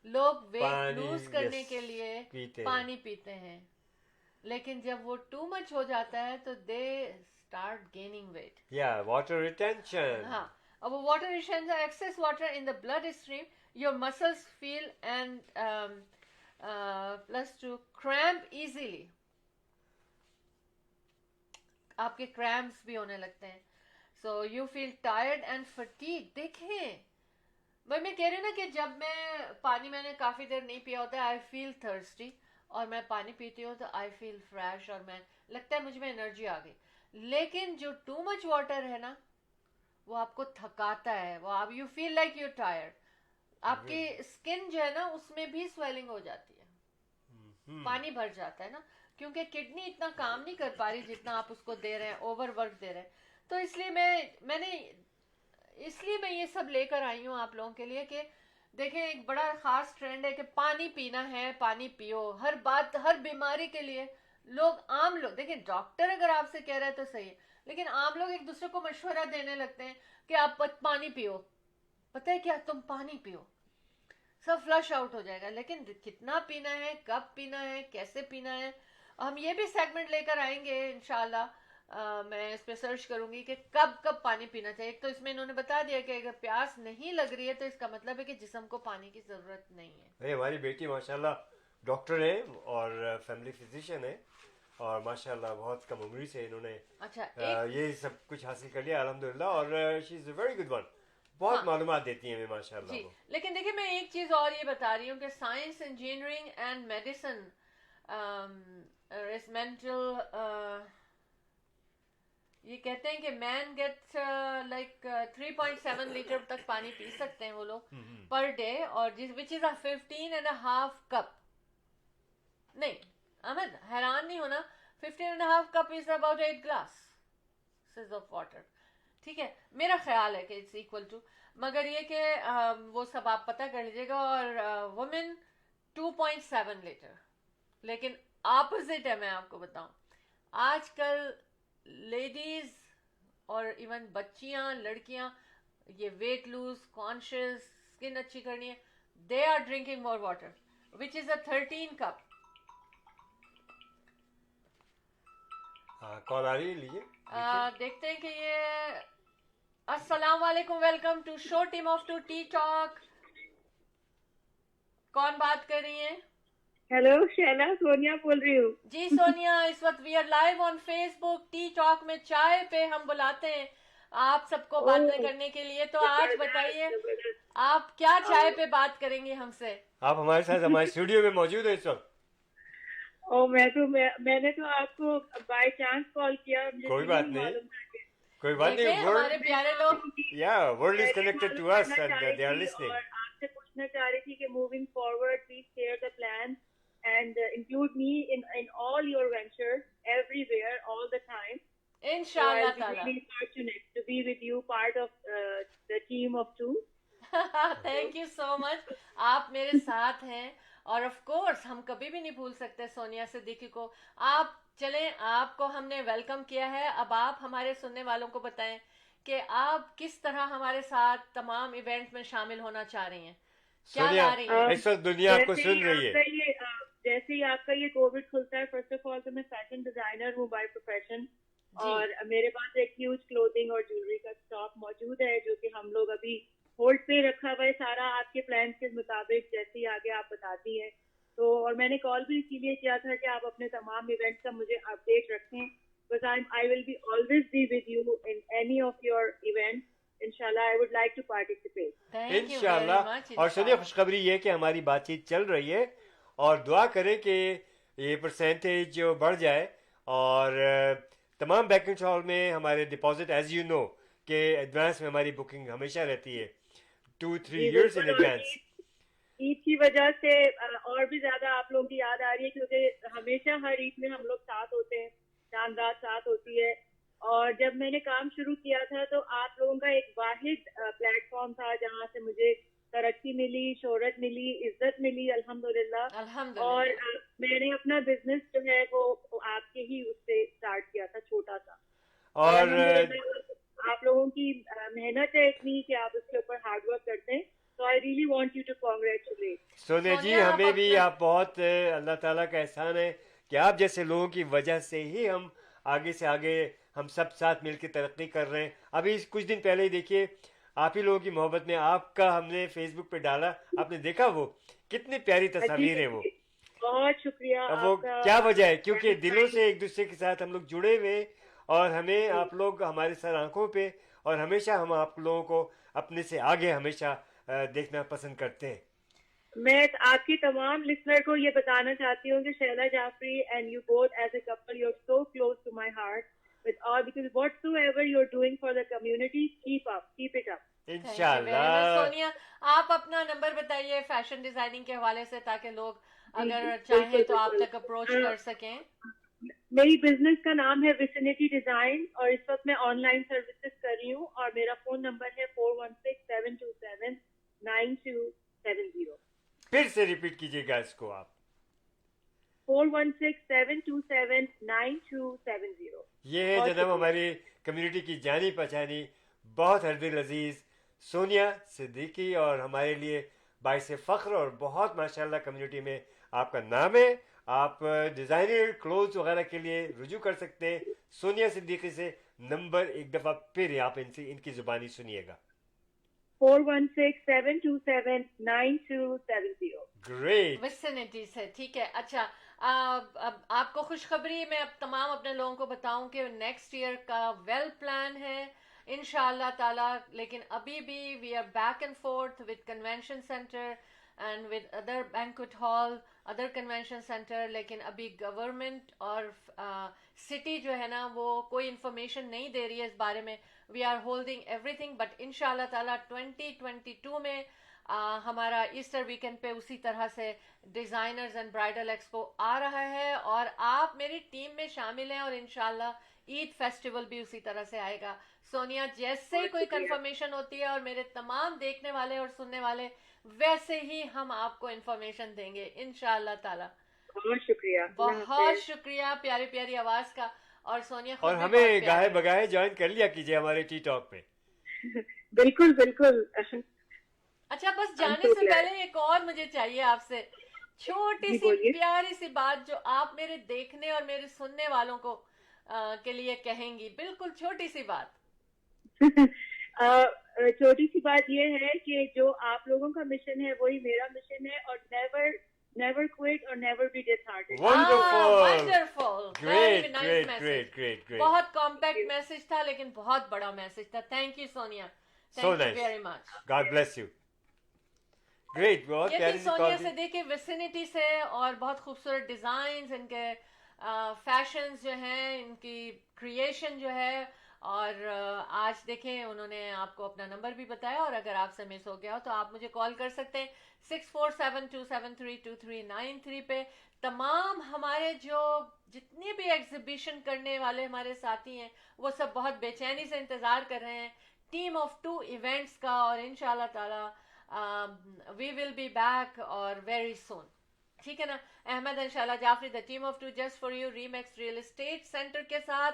लोग वेट पानी, लूज करने yes, के लिए पीते हैं। पानी पीते हैं, लेकिन जब वो टू मच हो जाता है तो दे start gaining weight. Yeah, water retention. हाँ, अब वो water retention, excess water in the blood stream, your muscles feel and plus to cramp easily. आपके cramps भी होने लगते हैं. So you feel tired and fatigued. देखें, मैं कह रही हूँ ना कि जब मैं पानी मैंने काफ़ी देर नहीं पिया होता है, I feel thirsty, और मैं पानी पीती हूँ तो I feel fresh, और मैं लगता है मुझ में एनर्जी आ गई. लेकिन जो too much water है ना, वो आपको थकाता है, वो आप you feel like you're tired. आपकी स्किन जो है ना उसमें भी स्वेलिंग हो जाती है, पानी भर जाता है ना, क्योंकि किडनी इतना काम नहीं कर पा रही जितना आप उसको दे रहे हैं, ओवरवर्क दे रहे हैं. तो इसलिए मैं ये सब लेकर आई हूँ आप लोगों के लिए कि देखें, एक बड़ा खास ट्रेंड है कि पानी पीना है, पानी पियो. हर बात, हर बीमारी के लिए आम लोग देखें, डॉक्टर अगर आपसे कह रहे हैं तो सही है, लेकिन आम लोग एक दूसरे को मशवरा देने लगते हैं कि आप पानी पियो. पता है क्या, तुम पानी पियो, सब फ्लश आउट हो जाएगा. लेकिन कितना पीना है, कब पीना है, कैसे पीना है, हम ये भी सेगमेंट लेकर आएंगे इंशाल्लाह. मैं इस पे सर्च करूंगी कि कब पानी पीना चाहिए. एक तो इसमें इन्होंने बता दिया कि अगर प्यास नहीं लग रही है तो इसका मतलब है कि जिस्म को पानी की जरूरत नहीं है. अरे हमारी बेटी माशाल्लाह डॉक्टर है और फैमिली फिजिशियन है, और माशाल्लाह बहुत कम उम्र से इन्होंने अच्छा, ये सब कुछ हासिल कर लिया अल्हम्दुलिल्लाह, और she is a very good one. बहुत हाँ. मालूमात देती हैं हमें माशाल्लाह जी. वो. लेकिन देखिए, मैं एक चीज और ये बता रही हूँ कि science, engineering and medicine is mental, ये कहते हैं कि मैन गेट्स लाइक 3.7 लीटर तक पानी पी सकते हैं वो लोग पर डे, और विच इज 15.5 कप. नहीं अहमद, हैरान नहीं होना, 15.5 cup is about 8 glass of water. ठीक है, मेरा ख्याल है कि इट्स इक्वल टू, मगर ये कि वो सब आप पता कर लीजिएगा. और वुमेन 2.7 लीटर. लेकिन ऑपोजिट है, मैं आपको बताऊं, आजकल लेडीज और इवन बच्चियां, लड़कियां, ये वेट लूज, कॉन्शियस, स्किन अच्छी करनी है, they are drinking more water, which is a 13 cup. Call आ रही है, लीजिए. देखते हैं कि ये, अस्सलाम वालेकुम, welcome to show team of two tea talk. कौन बात कर रही है? हेलो शैला, सोनिया बोल रही हूँ. जी सोनिया, इस वक्त we are live on Facebook. Tea talk में चाय पे हम बुलाते हैं आप सबको बातें करने के लिए. तो आज बताइए, आप क्या चाय पे बात करेंगे हमसे? आप हमारे साथ हमारे स्टूडियो में मौजूद है इस वक्त. मैंने तो आपको बाय चांस कॉल किया. कोई बात नहीं, कोई बात नहीं. देखें, हमारे प्यारे लोग, Yeah, world is connected to us and they are listening. और आपसे पूछना चाह रही थी कि moving forward please share the plan and include me in all your ventures, everywhere, all the time. इंशाल्लाह So ताला. I'll be really fortunate to be with you, part of the team of two. Thank you so much. आप मेरे साथ हैं, और of course हम कभी भी नहीं भूल सकते सोनिया सिद्दीकी को. आप चलें, आपको हमने वेलकम किया है. अब आप हमारे सुनने वालों को बताएं कि आप किस तरह हमारे साथ तमाम इवेंट में शामिल होना चाह रही हैं, क्या सोनिया, ला रही हैं? इस वक्त दुनिया आपको सुन रही है. जैसे ही आपका ये कोविड खुलता है, फर्स्ट ऑफ ऑल तो मैं फैशन डिजाइनर हूँ बाय प्रोफेशन, और मेरे पास एक ह्यूज क्लोथिंग और ज्वेलरी का स्टॉक मौजूद है जो कि हम लोग अभी होल्ड पे रखा हुआ है सारा, आपके प्लान के मुताबिक जैसे ही आगे आप बताती हैं. तो और मैंने कॉल भी इसीलिए किया था कि आप अपने तमाम इवेंट्स का मुझे अपडेट रखें, because I will be always be with you in any of your events. इंशाल्लाह I would like to participate. Thank you very इंशाल्लाह. मच. और सुनिए, खुशखबरी ये कि हमारी बातचीत चल रही है, और दुआ करें कि ये परसेंटेज जो बढ़ जाए, और तमाम बैंक्वेट हॉल में हमारे डिपॉजिट, एज यू नो कि एडवांस में हमारी बुकिंग हमेशा रहती है 2-3 years in advance. ईद की वजह से और भी ज्यादा आप लोगों की याद आ रही है, क्योंकि हमेशा हर ईद में हम लोग साथ होते हैं, चांद रात साथ होती है. और जब मैंने काम शुरू किया था तो आप लोगों का एक वाहिद प्लेटफॉर्म था जहाँ से मुझे तरक्की मिली, शोहरत मिली, इज्जत मिली, अल्हम्दुलिल्लाह. और मैंने अपना बिजनेस जो है वो आपके ही उससे स्टार्ट किया था, छोटा सा. और आप लोगों की मेहनत है इतनी कि आप उसके ऊपर हार्ड वर्क करते हैं. So I really want you to congratulate. Sonia जी, सोनिया, हमें आप भी अपना- आप बहुत अल्लाह ताला का एहसान है कि आप जैसे लोगों की वजह से ही हम आगे से आगे हम सब साथ मिलकर तरक्की कर रहे हैं। अभी कुछ दिन पहले ही देखिए, आप ही लोगों की मोहब्बत में आपका हमने फेसबुक पे डाला, आपने देखा वो कितनी प्यारी तस्वीर है वो। बहुत शुक्रिया अब वो आपका। क्या वजह है, क्योंकि दिलों से एक दूसरे के साथ हम लोग जुड़े हुए, और हमें आप लोग हमारे सर आंखों पे, और हमेशा हम आप लोगों को अपने से आगे हमेशा देखना पसंद करते हैं। मैं आपके तमाम लिसनर को ये बताना चाहती हूँ कि Shaila Jafri and you both as a couple you are so close to my heart with all, because whatsoever you are doing for the community, keep it up. इंशाल्लाह। सोनिया, आप अपना नंबर बताइए फैशन डिजाइनिंग के हवाले से, ताकि लोग अगर चाहें तो आप तक अप्रोच कर सकें। मेरी बिजनेस का नाम है विसिनिटी डिजाइन, और इस वक्त मैं ऑनलाइन सर्विसेज कर रही हूँ, और मेरा फोन नंबर है 4167279270। फिर से रिपीट कीजिएगा इसको आप। 4167279270। ये है जनाब हमारी कम्युनिटी की जानी पहचानी बहुत हरदिल अजीज सोनिया सिद्दीकी, और हमारे लिए बाइस फ़ख्र और बहुत माशाल्लाह कम्युनिटी में आपका नाम है। आप डिज़ाइनर क्लोथ्स वगैरह के लिए रुजू कर सकते हैं सोनिया सिद्दीकी से। नंबर एक दफ़ा फिर आप इनकी ज़ुबानी सुनिएगा। 4167279270। ग्रेट। विसिनिटी से, ठीक है। अच्छा, अब आपको खुशखबरी मैं अब तमाम अपने लोगों को बताऊं कि नेक्स्ट ईयर का वेल प्लान है इंशाअल्लाह ताला, लेकिन अभी भी we are back and forth with convention centre and with other banquet hall, other convention centre, लेकिन अभी गवर्नमेंट और सिटी जो है ना वो कोई इंफॉर्मेशन नहीं दे रही है इस बारे में। We are holding everything, but इंशाअल्लाह ताला 2022 में हमारा ईस्टर वीकेंड पे उसी तरह से डिजाइनर्स एंड ब्राइडल एक्सपो आ रहा है, और आप मेरी टीम में शामिल हैं, और इंशाल्लाह ईद फेस्टिवल भी उसी तरह से आएगा। सोनिया, जैसे ही कोई कंफर्मेशन होती है और मेरे तमाम देखने वाले और सुनने वाले, वैसे ही हम आपको इंफॉर्मेशन देंगे इंशाअल्लाह ताला। बहुत शुक्रिया, बहुत शुक्रिया प्यारी प्यारी आवाज का। और सोनिया खुद और भी हमें बहुत गाहे प्यारी। बगाहे ज्वाइन कर लिया कीजिए हमारे टी टॉक पे। बिल्कुल बिल्कुल। अच्छा, बस जाने so से glad. पहले एक और मुझे चाहिए आपसे, छोटी जी, सी बोलिए। प्यारी सी बात जो आप मेरे देखने और मेरे सुनने वालों को के लिए कहेंगी, बिल्कुल छोटी सी बात। छोटी सी बात ये है कि जो आप लोगों का मिशन है वही मेरा मिशन है, और never quit और never be disheartened। Wonderful. Wonderful, Great, very nice great, message. great, great, great. बहुत कॉम्पैक्ट मैसेज था, लेकिन बहुत बड़ा मैसेज था। Thank you Sonia, So thank you nice. Very much. God bless you. Great, बहुत ये प्यारी थी सी सोनिया कॉल से, देखिए विसिनिटी से, और बहुत खूबसूरत डिजाइन्स, इनके फैशंस जो हैं, इनकी क्रिएशन जो है, और आज देखें उन्होंने आपको अपना नंबर भी बताया, और अगर आपसे मिस हो गया हो तो आप मुझे कॉल कर सकते हैं 6472732393 पे। तमाम हमारे जो जितने भी एग्जीबिशन करने वाले हमारे साथी हैं वो सब बहुत बेचैनी से इंतजार कर रहे हैं टीम ऑफ 2 इवेंट्स का, और इंशाल्लाह ताला वी विल बी बैक और वेरी सून। ठीक है ना। Ahmed and Shaila Jafri, the team of 2 just for you Remax real estate centre के साथ,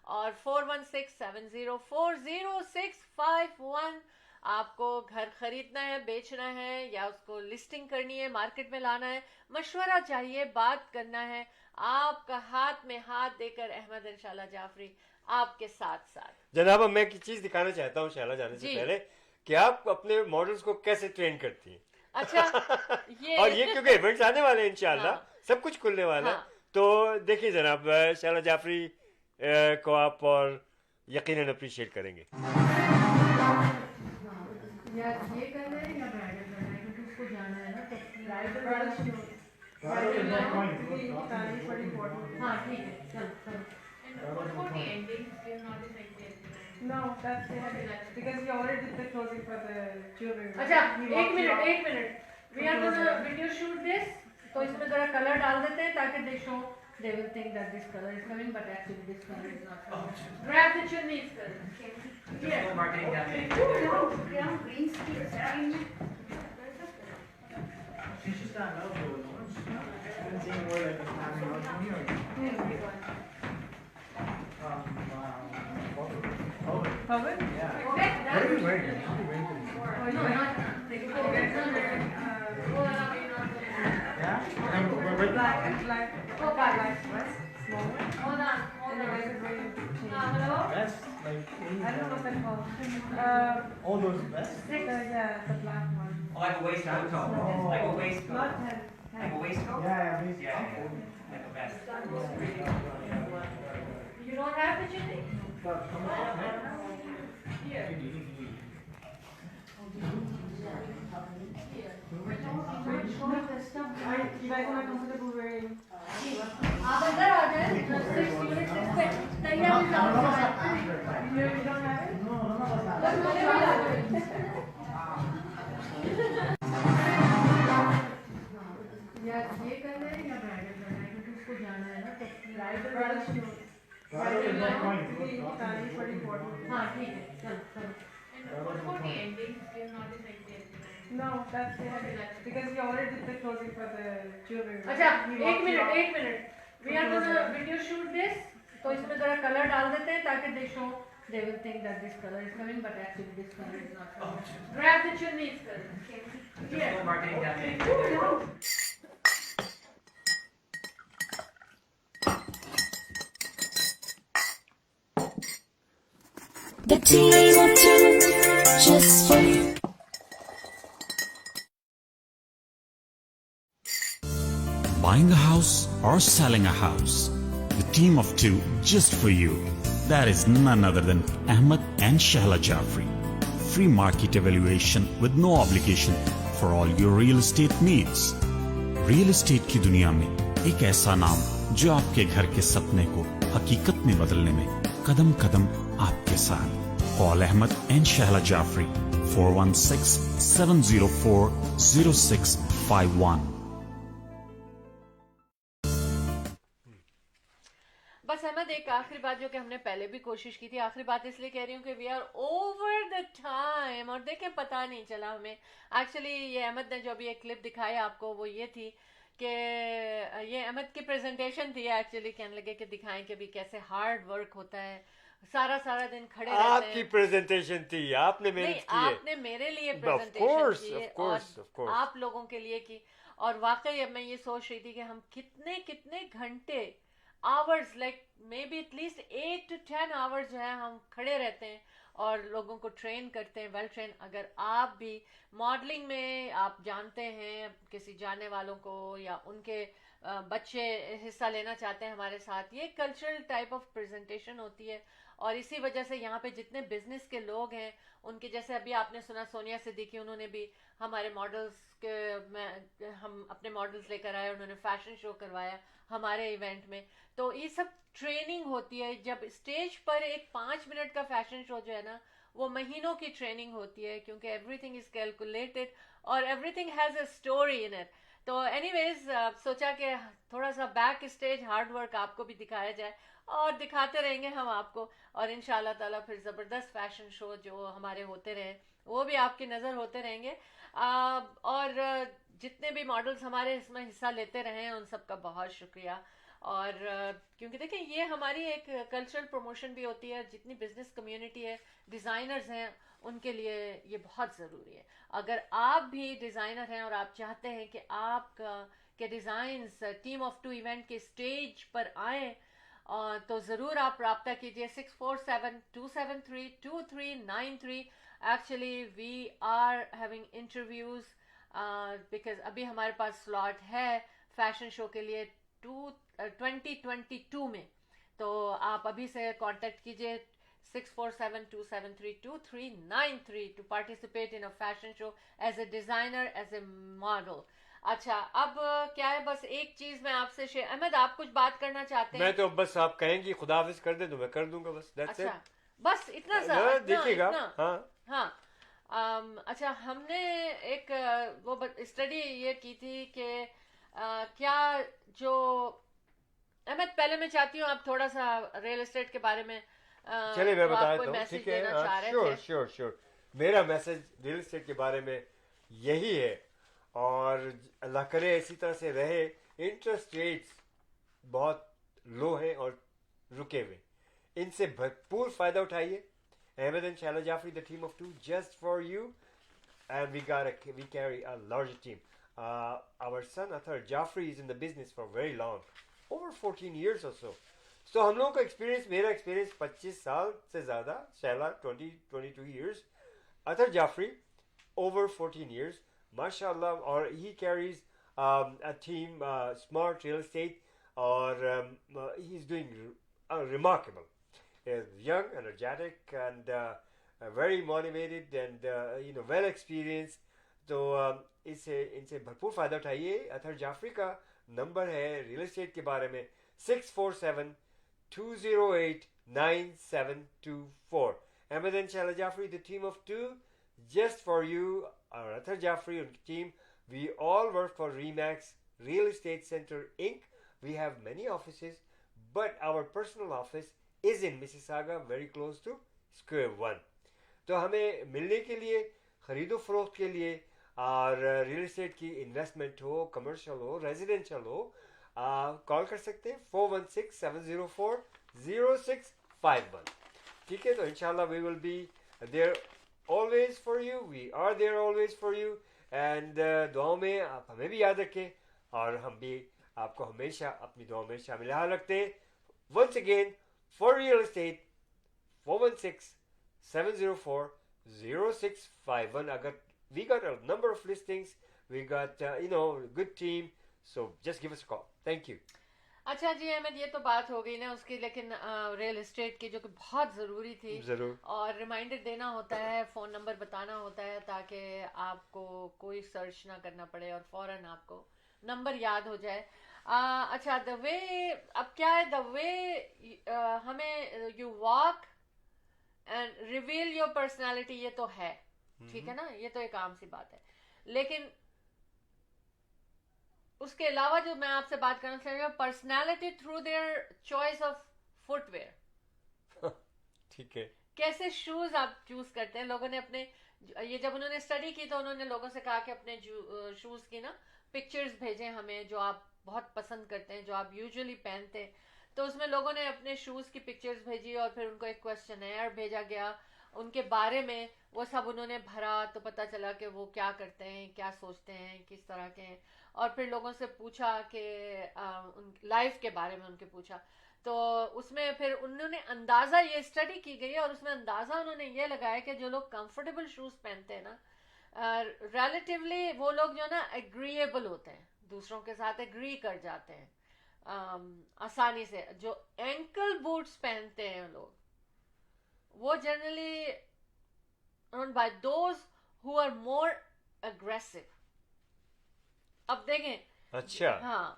और 4167040651। आपको घर खरीदना है, बेचना है, या उसको लिस्टिंग करनी है, मार्केट में लाना है, मशवरा चाहिए, बात करना है, आपका हाथ में हाथ देकर अहमद एंड शैला जाफरी आपके साथ साथ। जनाब मैं एक चीज दिखाना चाहता हूँ शैला जाने से जी। पहले, कि आप अपने मॉडल्स को कैसे ट्रेन करती हैं। अच्छा, और ये क्योंकि इवेंट्स आने वाले हैं इंशाल्लाह, हाँ। सब कुछ खुलने वाला है, हाँ। तो देखिए जनाब शैला जाफरी को आप और यकीनन अप्रिशिएट करेंगे। या ये करना है या ब्राइडल करना है, क्योंकि उसको जाना है ना, तो ब्राइडल हाँ ठीक है, चलो चलो। No, that's because you already did the closing for the jewelry. अच्छा, एक minute, we are gonna video shoot this, तो इसमें जरा कलर डाल देते हैं ताकि they will think that this color is coming, but actually this color is not coming. Grab the chutneys, color. Here. She's just not eligible. I haven't seen more like a having Cover? Yeah. Okay, What are you done. wearing? What are you wearing today? No, not Yeah? And then we're Black and black. Oh, black. Small one. Hold on. Vest, like any I don't know what they're called. all those vests. Yeah, the black one. Like a waistcoat. Like a waistcoat. Not ten. Like a waistcoat? Yeah, basically. Yeah, like a vest. You don't have the chutney? You guys are comfortable wearing? आप अंदर आ जाए 6 units पे तैयार हो जाओ You don't have it? No, none of us have. बस मुझे भी ला दो यार ये करना है या ब्राइडल करना है क्योंकि उसको जाना है ना तो Bridal shoot. Bridal is not going. It's pretty important. हाँ ठीक है चलो चलो No, that's it. Because we already did the closing for the jewelry. अच्छा एक minute we are gonna video shoot this तो इसमें जरा कलर डाल देते हैं ताकि they will think that this color is coming but actually this color is not coming. Grab the chutneys Just marketing campaign. The team of two, just for you. Buying a house or selling a house. The team of two just for you. That is none other than Ahmed and Shahla Jafri. Free market evaluation with no obligation for all your real estate needs. Real estate की दुनिया में एक ऐसा नाम जो आपके घर के सपने को हकीकत में बदलने में कदम कदम आपके साथ. Call Ahmed and Shahla Jafri 416-704-0651. बस अहमद एक आखिरी बात जो कि हमने पहले भी कोशिश की थी आखिरी बात इसलिए कह रही हूँ कि we are over the time और देखें पता नहीं चला हमें एक्चुअली ये अहमद ने जो अभी एक क्लिप दिखाया आपको वो ये थी कि ये अहमद की प्रेजेंटेशन थी एक्चुअली कहने लगे कि दिखाएं कि भी कैसे हार्ड वर्क होता है सारा दिन खड़े रहते आपकी हैं प्रेजेंटेशन थी आपने नहीं मेहनत की है आपने मेरे लिए Of प्रेजेंटेशन course, की है of course, और of course. आप लोगों के लिए की और वाकई अब मैं ये सोच रही थी कि हम कितने घंटे hours like may be at least 8 to 10 hours जो है हम खड़े रहते हैं और लोगों को ट्रेन करते हैं वेल ट्रेन अगर आप भी मॉडलिंग में आप जानते हैं किसी जानने वालों को या उनके बच्चे हिस्सा लेना चाहते हैं हमारे साथ ये कल्चरल टाइप ऑफ प्रेजेंटेशन होती है और इसी वजह से यहाँ पे जितने बिजनेस के लोग हैं उनके जैसे अभी आपने सुना सोनिया सिद्दीकी उन्होंने भी हमारे मॉडल्स के हम अपने मॉडल्स लेकर आए उन्होंने फैशन शो करवाया हमारे इवेंट में तो ये सब ट्रेनिंग होती है जब स्टेज पर एक 5 मिनट का फैशन शो जो है ना वो महीनों की ट्रेनिंग होती है क्योंकि एवरीथिंग इज कैलकुलेटेड और everything has a story in it तो एनीवेज सोचा कि थोड़ा सा बैक स्टेज हार्ड वर्क आपको भी दिखाया जाए और दिखाते रहेंगे हम आपको और इंशाल्लाह ताला फिर ज़बरदस्त फैशन शो जो हमारे होते रहे वो भी आपकी नज़र होते रहेंगे और जितने भी मॉडल्स हमारे इसमें हिस्सा लेते रहे हैं उन सब का बहुत शुक्रिया और क्योंकि देखिए ये हमारी एक कल्चरल प्रमोशन भी होती है जितनी बिजनेस कम्युनिटी है डिज़ाइनर्स हैं उनके लिए ये बहुत ज़रूरी है अगर आप भी डिज़ाइनर हैं और आप चाहते हैं कि आपका के designs team of two event के स्टेज पर आएँ तो ज़रूर आप रब्ता कीजिए 647-273-2393 actually we are having interviews because अभी हमारे पास स्लॉट है फैशन शो के लिए 2022 में तो आप अभी से कांटेक्ट कीजिए 647-273-2393 to participate in a fashion show as a designer as a model अच्छा अब क्या है बस एक चीज मैं आपसे शेयर अहमद आप कुछ बात करना चाहते हैं मैं तो बस आप कहेंगी खुदा हाफिज कर दे तो मैं कर दूंगा बस that's अच्छा it. बस इतना सा देखिएगा हाँ अच्छा हमने एक वो स्टडी ये की थी कि क्या जो अहमद पहले मैं चाहती हूँ आप थोड़ा सा रियल एस्टेट के बारे में चलिए मैं बता देता हूँ ठीक है श्योर मेरा मैसेज रियल एस्टेट के बारे में यही है और अल्लाह करे इसी तरह से रहे इंटरेस्ट रेट्स बहुत लो हैं और रुके हुए इनसे भरपूर फायदा उठाइए Ahmed and Shahla Jafri, the team of two, just for you, and we carry a larger team. Our son Athar Jafri is in the business for very long, over 14 years or so. तो हम लोगों का experience, मेरा experience 25 साल से ज़्यादा, Shaila 22 years, Atar Jafri over 14 years, mashallah, or he carries a team, smart real estate, or he's doing remarkable. He's young, energetic, and very motivated, and well experienced. तो इनसे भरपूर फ़ायदा उठाइए. अतर जाफरी का नंबर है रियल एस्टेट के बारे में 647-208-9724. Ahmed and Shala Jaffrey, the team of two, just for you. Our Athar Jaffrey and team, we all work for Remax Real Estate Center Inc. We have many offices, but our personal office is in Mississauga, very close to Square One. तो हमें मिलने के लिए, खरीदो फरोख्त के लिए, और रियल एस्टेट की इन्वेस्टमेंट हो, कमर्शियल हो, रेजिडेंशियल हो, कॉल कर सकते हैं 416-704-0651. ठीक है, तो इंशाल्लाह we will be there always for you. We are there always for you. And दुआओं में आप हमें भी याद रखें, और हम भी आपको हमेशा अपनी दुआओं में शामिल रखते हैं. Once again, for real estate, 416-704-0651. अगर we got a number of listings, we got good team, so just give us a call. Thank you. अच्छा जी अहमद, ये तो बात हो गई ना उसकी, लेकिन रियल एस्टेट की जो कि बहुत ज़रूरी थी, ज़रूर, और रिमाइंडर देना होता है, फ़ोन नंबर बताना होता है ताकि आपको कोई सर्च ना करना पड़े और फ़ौरन आपको नंबर याद हो जाए. अच्छा, द वे, अब क्या है, द वे हमें you walk and reveal your personality, ये तो है, ठीक है ना, ये तो एक आम सी बात है. लेकिन उसके अलावा जो मैं आपसे बात करना चाह रही हूँ, personality through their choice of footwear. ठीक है. कैसे शूज आप चूज करते हैं. लोगों ने अपने, ये जब उन्होंने स्टडी की तो उन्होंने लोगों से कहा कि अपने शूज की ना पिक्चर्स भेजें हमें, जो आप बहुत पसंद करते हैं, जो आप यूजुअली पहनते हैं. तो उसमें लोगों ने अपने शूज की पिक्चर्स भेजी, और फिर उनको एक क्वेश्चनेयर भेजा गया उनके बारे में. वो सब उन्होंने भरा, तो पता चला कि वो क्या करते हैं, क्या सोचते हैं, किस तरह के हैं. और फिर लोगों से पूछा कि लाइफ के बारे में उनके पूछा. तो उसमें फिर उन्होंने अंदाज़ा, ये स्टडी की गई है, और उसमें अंदाज़ा उन्होंने ये लगाया कि जो लोग कंफर्टेबल शूज़ पहनते हैं ना, रिलेटिवली वो लोग जो ना एग्रीएबल होते हैं, दूसरों के साथ एग्री कर जाते हैं आसानी से. जो एंकल बूट्स पहनते हैं लोग, वो generally owned by those who are more aggressive. अब देखें, अच्छा, हाँ,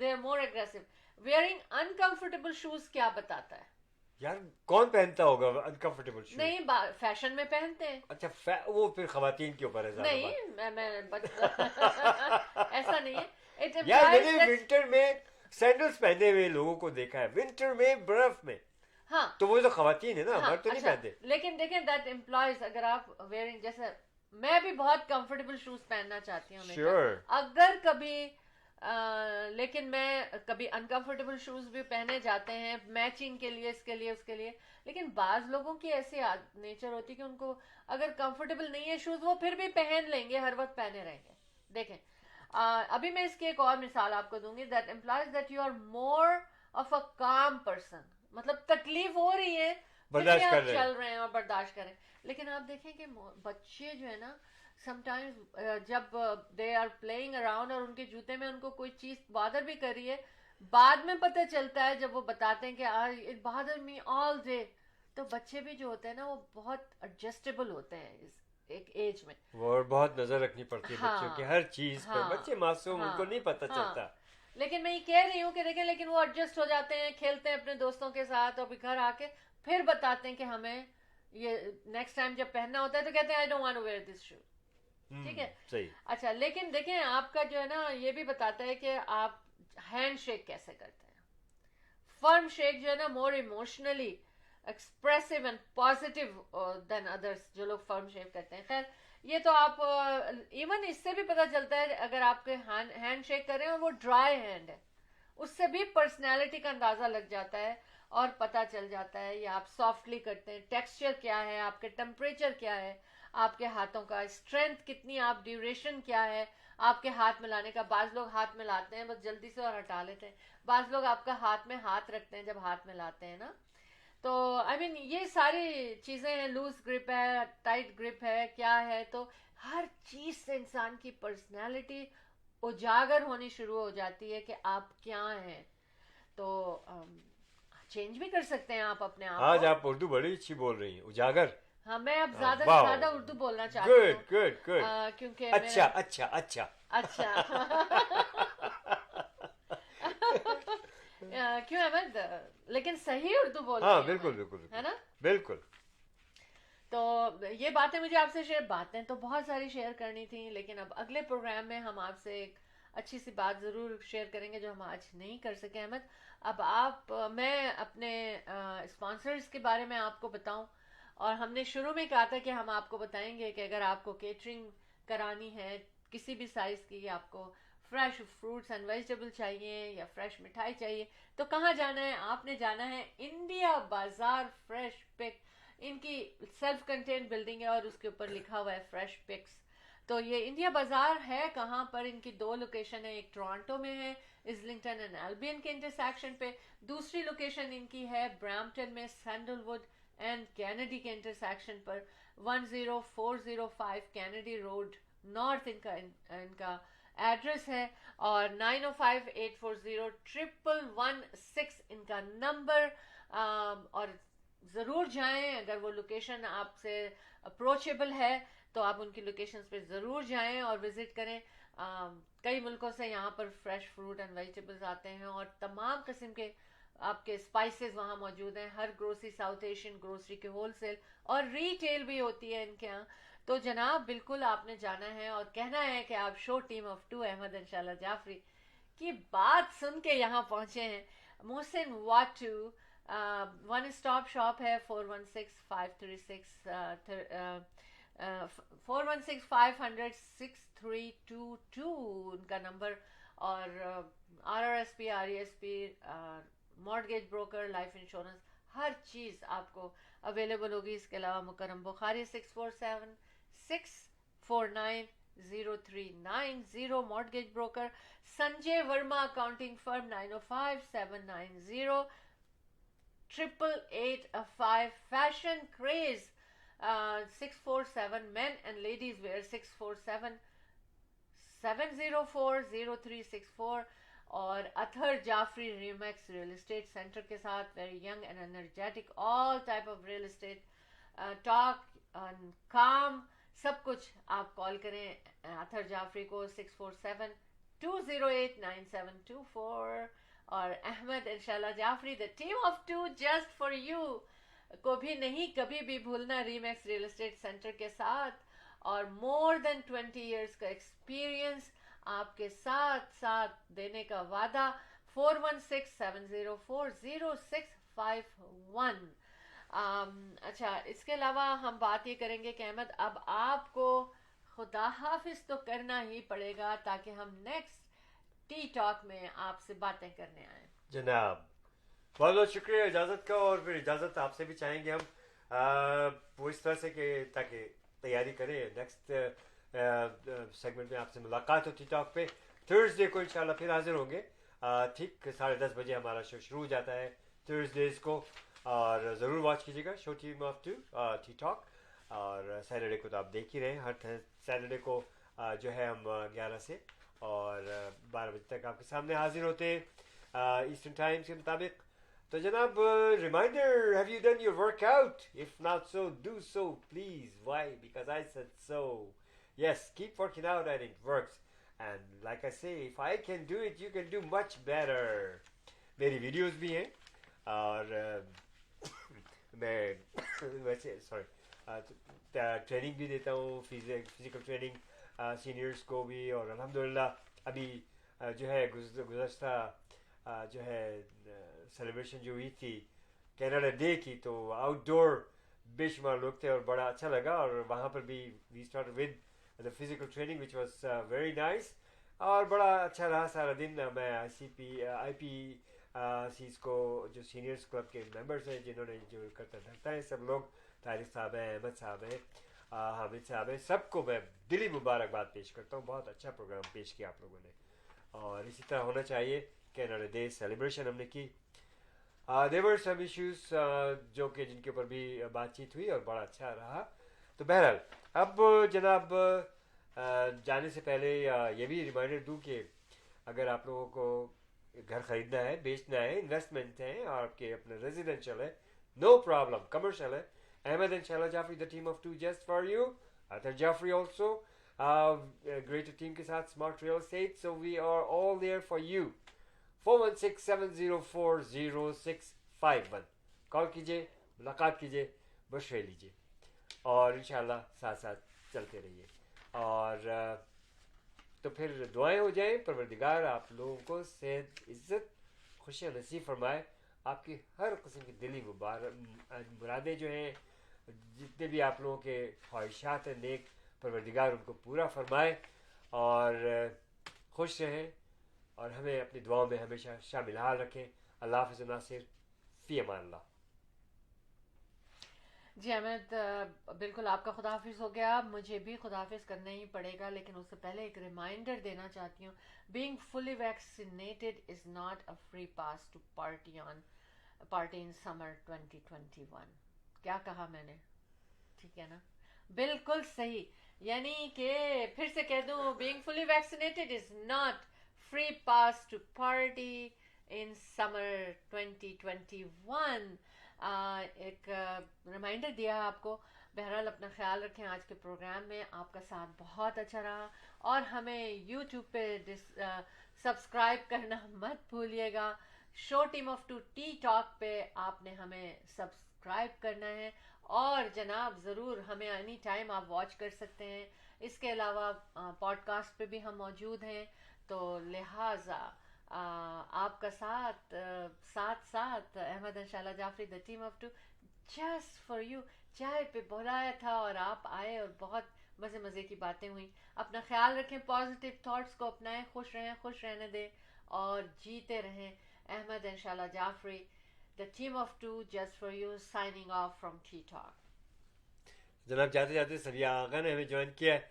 they are more aggressive. Wearing uncomfortable shoes क्या बताता है? यार कौन पहनता होगा अनकंफर्टेबल शूज? नहीं, फैशन में पहनते हैं. अच्छा, वो फिर खवातीन के ऊपर है ज़्यादा नहीं, बात. मैं ऐसा नहीं है. It यार implies मैंने that, विंटर में सैंडल्स पहने हुए लोगों को देखा है, विंटर में, बर्फ में. हाँ, तो वो तो खवातीन है ना, हाँ, मर्द तो नहीं अच्छा, पहनते. लेकिन देखें, दैट एम्प्लॉयज, अगर आप वेयरिंग, जैसे मैं भी बहुत कंफर्टेबल शूज पहनना चाहती हूँ हमेशा. Sure. अगर कभी लेकिन मैं कभी अनकंफर्टेबल शूज भी पहने जाते हैं मैचिंग के लिए, इसके लिए, उसके लिए. लेकिन बाज लोगों की ऐसी नेचर होती है कि उनको अगर कंफर्टेबल नहीं है शूज, वो फिर भी पहन लेंगे, हर वक्त पहने रहेंगे. देखें, अभी मैं इसकी एक और मिसाल आपको दूंगी. That employs that you are more of a calm person. मतलब तकलीफ हो रही है, बर्दाश्त कर आप रहे हैं. चल रहे हैं और बर्दाश्त करें. लेकिन आप देखें कि बच्चे जो है ना, समटाइम्स जब दे आर प्लेइंग अराउंड और उनके जूते में उनको कोई चीज बादर भी कर रही है, बाद में पता चलता है जब वो बताते हैं कि इट बादर मी ऑल डे. तो बच्चे भी जो होते हैं ना, वो बहुत एडजस्टेबल होते हैं इस एक एज में. वो बहुत नजर रखनी पड़ती है हाँ, बच्चों की हर चीज पर. हाँ, बच्चे मासूम, हाँ, उनको नहीं पता हाँ. चलता. लेकिन मैं ये कह रही हूँ कि देखें, लेकिन वो एडजस्ट हो जाते हैं, खेलते हैं अपने दोस्तों के साथ, और फिर घर आके फिर बताते हैं कि हमें ये नेक्स्ट टाइम जब पहनना होता है तो कहते हैं I don't want to wear this shoe. ठीक है, सही. अच्छा, लेकिन देखें, आपका जो है ना, ये भी बताता है कि आप हैंड शेक कैसे करते हैं. फर्म शेक जो है ना, मोर emotionally expressive and positive than others, जो लोग फर्म शेक करते हैं. खैर, ये तो आप इवन इससे भी पता चलता है, अगर आपके हैंड शेक कर रहे हैं और वो ड्राई हैंड है, उससे भी पर्सनैलिटी का अंदाजा लग जाता है और पता चल जाता है ये आप सॉफ्टली करते हैं, टेक्सचर क्या है, आपके टेम्परेचर क्या है, आपके हाथों का स्ट्रेंथ कितनी, आप ड्यूरेशन क्या है आपके हाथ मिलाने का। बाज लोग हाथ मिलाते हैं बस जल्दी से और हटा लेते हैं, बाज लोग आपका हाथ में हाथ रखते हैं जब हाथ मिलाते हैं ना। तो आई मीन ये सारी चीज़ें हैं, लूज ग्रिप है, टाइट ग्रिप है, क्या है, तो हर चीज़ से इंसान की पर्सनैलिटी उजागर होनी शुरू हो जाती है कि आप क्या हैं। तो चेंज भी कर सकते हैं आप अपने आप आज को। आप उर्दू बड़ी अच्छी बोल रही हैं, उजागर। हाँ, मैं अब ज्यादा वाह, से ज्यादा उर्दू बोलना चाहती गुड हूँ। गुड गुड, क्योंकि अच्छा मेरा अच्छा अच्छा। अच्छा क्यों अहमद, लेकिन सही उर्दू बोलते हाँ हैं बिल्कुल मैं, बिल्कुल है ना। बिल्कुल। तो ये बातें मुझे आपसे शेयर, बातें तो बहुत सारी शेयर करनी थी, लेकिन अब अगले प्रोग्राम में हम आपसे एक अच्छी सी बात ज़रूर शेयर करेंगे जो हम आज नहीं कर सके अहमद। अब मैं अपने स्पॉन्सर्स के बारे में आपको बताऊं, और हमने शुरू में कहा था कि हम आपको बताएंगे कि अगर आपको केटरिंग करानी है किसी भी साइज़ की, आपको फ्रेश फ्रूट्स एंड वेजिटेबल चाहिए या फ्रेश मिठाई चाहिए, तो कहाँ जाना है? आपने जाना है इंडिया बाजार फ्रेश पिक। इनकी सेल्फ कंटेन बिल्डिंग है और उसके ऊपर लिखा हुआ है फ्रेश पिक्स। तो ये इंडिया बाजार है कहाँ पर? इनकी 2 लोकेशन है, एक टोरंटो में है इस्लिंगटन एंड एल्बियन के इंटरसेक्शन पे, दूसरी लोकेशन इनकी है ब्रैम्पटन में सैंडलवुड एंड कैनेडी के इंटरसेक्शन पर, 10405 कैनेडी रोड नॉर्थ इनका एड्रेस है, और 9058401116 इनका नंबर। और ज़रूर जाएं, अगर वो लोकेशन आपसे अप्रोचेबल है तो आप उनकी लोकेशंस पे ज़रूर जाएं और विज़िट करें। कई मुल्कों से यहाँ पर फ्रेश फ्रूट एंड वेजिटेबल्स आते हैं और तमाम किस्म के आपके स्पाइसेस वहाँ मौजूद हैं। हर ग्रोसरी, साउथ एशियन ग्रोसरी के होलसेल और रिटेल भी होती है इनके यहाँ। तो जनाब बिल्कुल आपने जाना है और कहना है कि आप show team of 2 Ahmed and शाला जाफरी की बात सुन के यहाँ पहुँचे हैं। मोहसिन वाटू वन स्टॉप शॉप है, 416-500-6322 उनका नंबर, और RRSP, RESP, mortgage broker, life insurance, हर चीज़ आपको अवेलेबल होगी। इसके अलावा Mukaram Bukhari 647-649-0390 mortgage broker, Sanjay Verma accounting firm 905-790-888-5 fashion craze 647 men and ladies wear 647-704-0364, और Athar Jafri Remax real estate centre के साथ, very young and energetic, all type of real estate, talk काम, सब कुछ। आप कॉल करें अथर जाफरी को 647-208-9724, और अहमद इंशाल्लाह Jafri the team of 2 just for you को भी नहीं कभी भी भूलना रीमैक्स रियल एस्टेट सेंटर के साथ, और मोर देन 20 इयर्स का एक्सपीरियंस आपके साथ साथ देने का वादा। 416-704-0651। अच्छा, इसके अलावा हम बात ये करेंगे कि अहमद अब आपको खुदा हाफिज तो करना ही पड़ेगा ताकि हम नेक्स्ट टी टॉक में आपसे बातें करने आए। जनाब बहुत बहुत शुक्रिया इजाज़त का, और फिर इजाज़त आपसे भी चाहेंगे हम वो इस तरह से कि ताकि तैयारी करें नेक्स्ट सेगमेंट में आपसे मुलाकात होती टॉक पे। थर्सडे को इंशाल्लाह फिर हाजिर होंगे, ठीक 10:30 बजे हमारा शो शुरू हो जाता है थर्सडेज को, और ज़रूर वॉच कीजिएगा show team of 2 T talk. और सैटरडे को तो आप देख ही रहे हैं, हर सैटरडे को जो है हम 11 से और 12 बजे तक आपके सामने हाजिर होते हैं ईस्टर्न टाइम्स के मुताबिक। तो जनाब reminder, have you done your workout? If not so do so please. Why? Because I said so. Yes, keep working out and it works, and like I say, if I can do it you can do much better. मेरी videos भी हैं, और मैं वैसे sorry training भी देता हूँ, physical training seniors को भी, और अल्हम्दुलिल्लाह अभी जो है गुज़श्ता जो है सेलिब्रेशन जो हुई थी कनाडा डे की, तो आउटडोर बेशुमार लोग थे और बड़ा अच्छा लगा। और वहाँ पर भी we start with the physical training which was very nice, और बड़ा अच्छा रहा सारा दिन। मैं IPCs को, जो सीनियर्स क्लब के मेंबर्स हैं जिन्होंने जो करता धरता है, सब लोग, तारिक साहब हैं, अहमद साहब हैं, हामिद साहब हैं, सबको मैं दिली मुबारकबाद पेश करता हूँ। बहुत अच्छा प्रोग्राम पेश किया आप लोगों ने, और इसी तरह होना चाहिए। कैनेडा डे सेलिब्रेशन हमने की। देवर सम इश्यूज जो कि जिनके ऊपर भी बातचीत हुई और बड़ा अच्छा रहा। तो बहरहाल अब जनाब जाने से पहले ये भी रिमाइंडर दूं कि अगर आप लोगों को घर ख़रीदना है, बेचना है, इन्वेस्टमेंट है, और आपके अपने रेजिडेंशियल है, नो प्रॉब्लम, कमर्शियल है, Ahmed and Shaila Jaffrey, the team of two just for you. Arthur Jaffrey also, greater team के साथ Smart Real Estate. So we are all there for you. 416-704-0651. Call कीजिए, मुलाकात कीजिए, मशवरे लीजिए, और इंशाल्लाह साथ साथ चलते रहिए। और तो फिर दुआएं हो जाएं, परवरदिगार आप लोगों को सेहत, इज़्ज़त, खुशियाँ नसीब फरमाए। आपकी हर किस्म की दिली मुरादें जो हैं, जितने भी आप लोगों के ख्वाहिशात हैं नेक, परवरदिगार उनको पूरा फरमाए, और खुश रहें, और हमें अपनी दुआओं में हमेशा शामिल हाल रखें। अल्लाह हाफ़िज़ नासिर, फ़ी अमान अल्लाह। जी अहमद, बिल्कुल आपका खुदाफिज हो गया। मुझे भी खुदाफिज करना ही पड़ेगा, लेकिन उससे पहले एक रिमाइंडर देना चाहती हूँ। Being fully vaccinated is not a free pass to party in summer 2021। क्या कहा मैंने? ठीक है ना? बिल्कुल सही। यानी कि फिर से कह दूँ, being fully vaccinated is not free pass to party in summer 2021। एक रिमाइंडर दिया आपको। बहरहाल अपना ख्याल रखें। आज के प्रोग्राम में आपका साथ बहुत अच्छा रहा, और हमें यूट्यूब पे सब्सक्राइब करना मत भूलिएगा। Show team of two tea talk पे आपने हमें सब्सक्राइब करना है, और जनाब ज़रूर हमें एनी टाइम आप वॉच कर सकते हैं। इसके अलावा पॉडकास्ट पे भी हम मौजूद हैं, तो लिहाजा आपका साथ साथ अहमद एंड शाला Jafri, the team of two just for you, चाय पे बुलाया था और आप आए, और बहुत मज़े की बातें हुई। अपना ख्याल रखें, पॉजिटिव थॉट्स को अपनाएं, खुश रहें, खुश रहने दें, और जीते रहें। अहमद एंड शाला Jafri, the team of two just for you, signing off from tea talk. जनाब जाते जाते सबिया आगा ने हमें ज्वाइन किया है।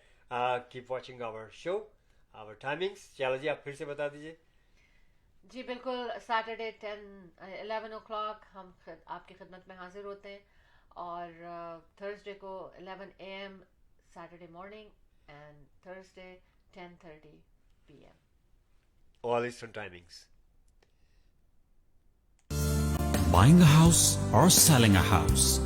Keep watching our show, our timings. Shala ji आप फिर से बता दीजिए। जी बिल्कुल, सैटरडे 11 o'clock हम आपकी खिदमत में हाजिर होते हैं, और थर्सडे को 11 AM Saturday morning, and Thursday 10:30 PM, All Eastern timings. Buying a house or selling a house,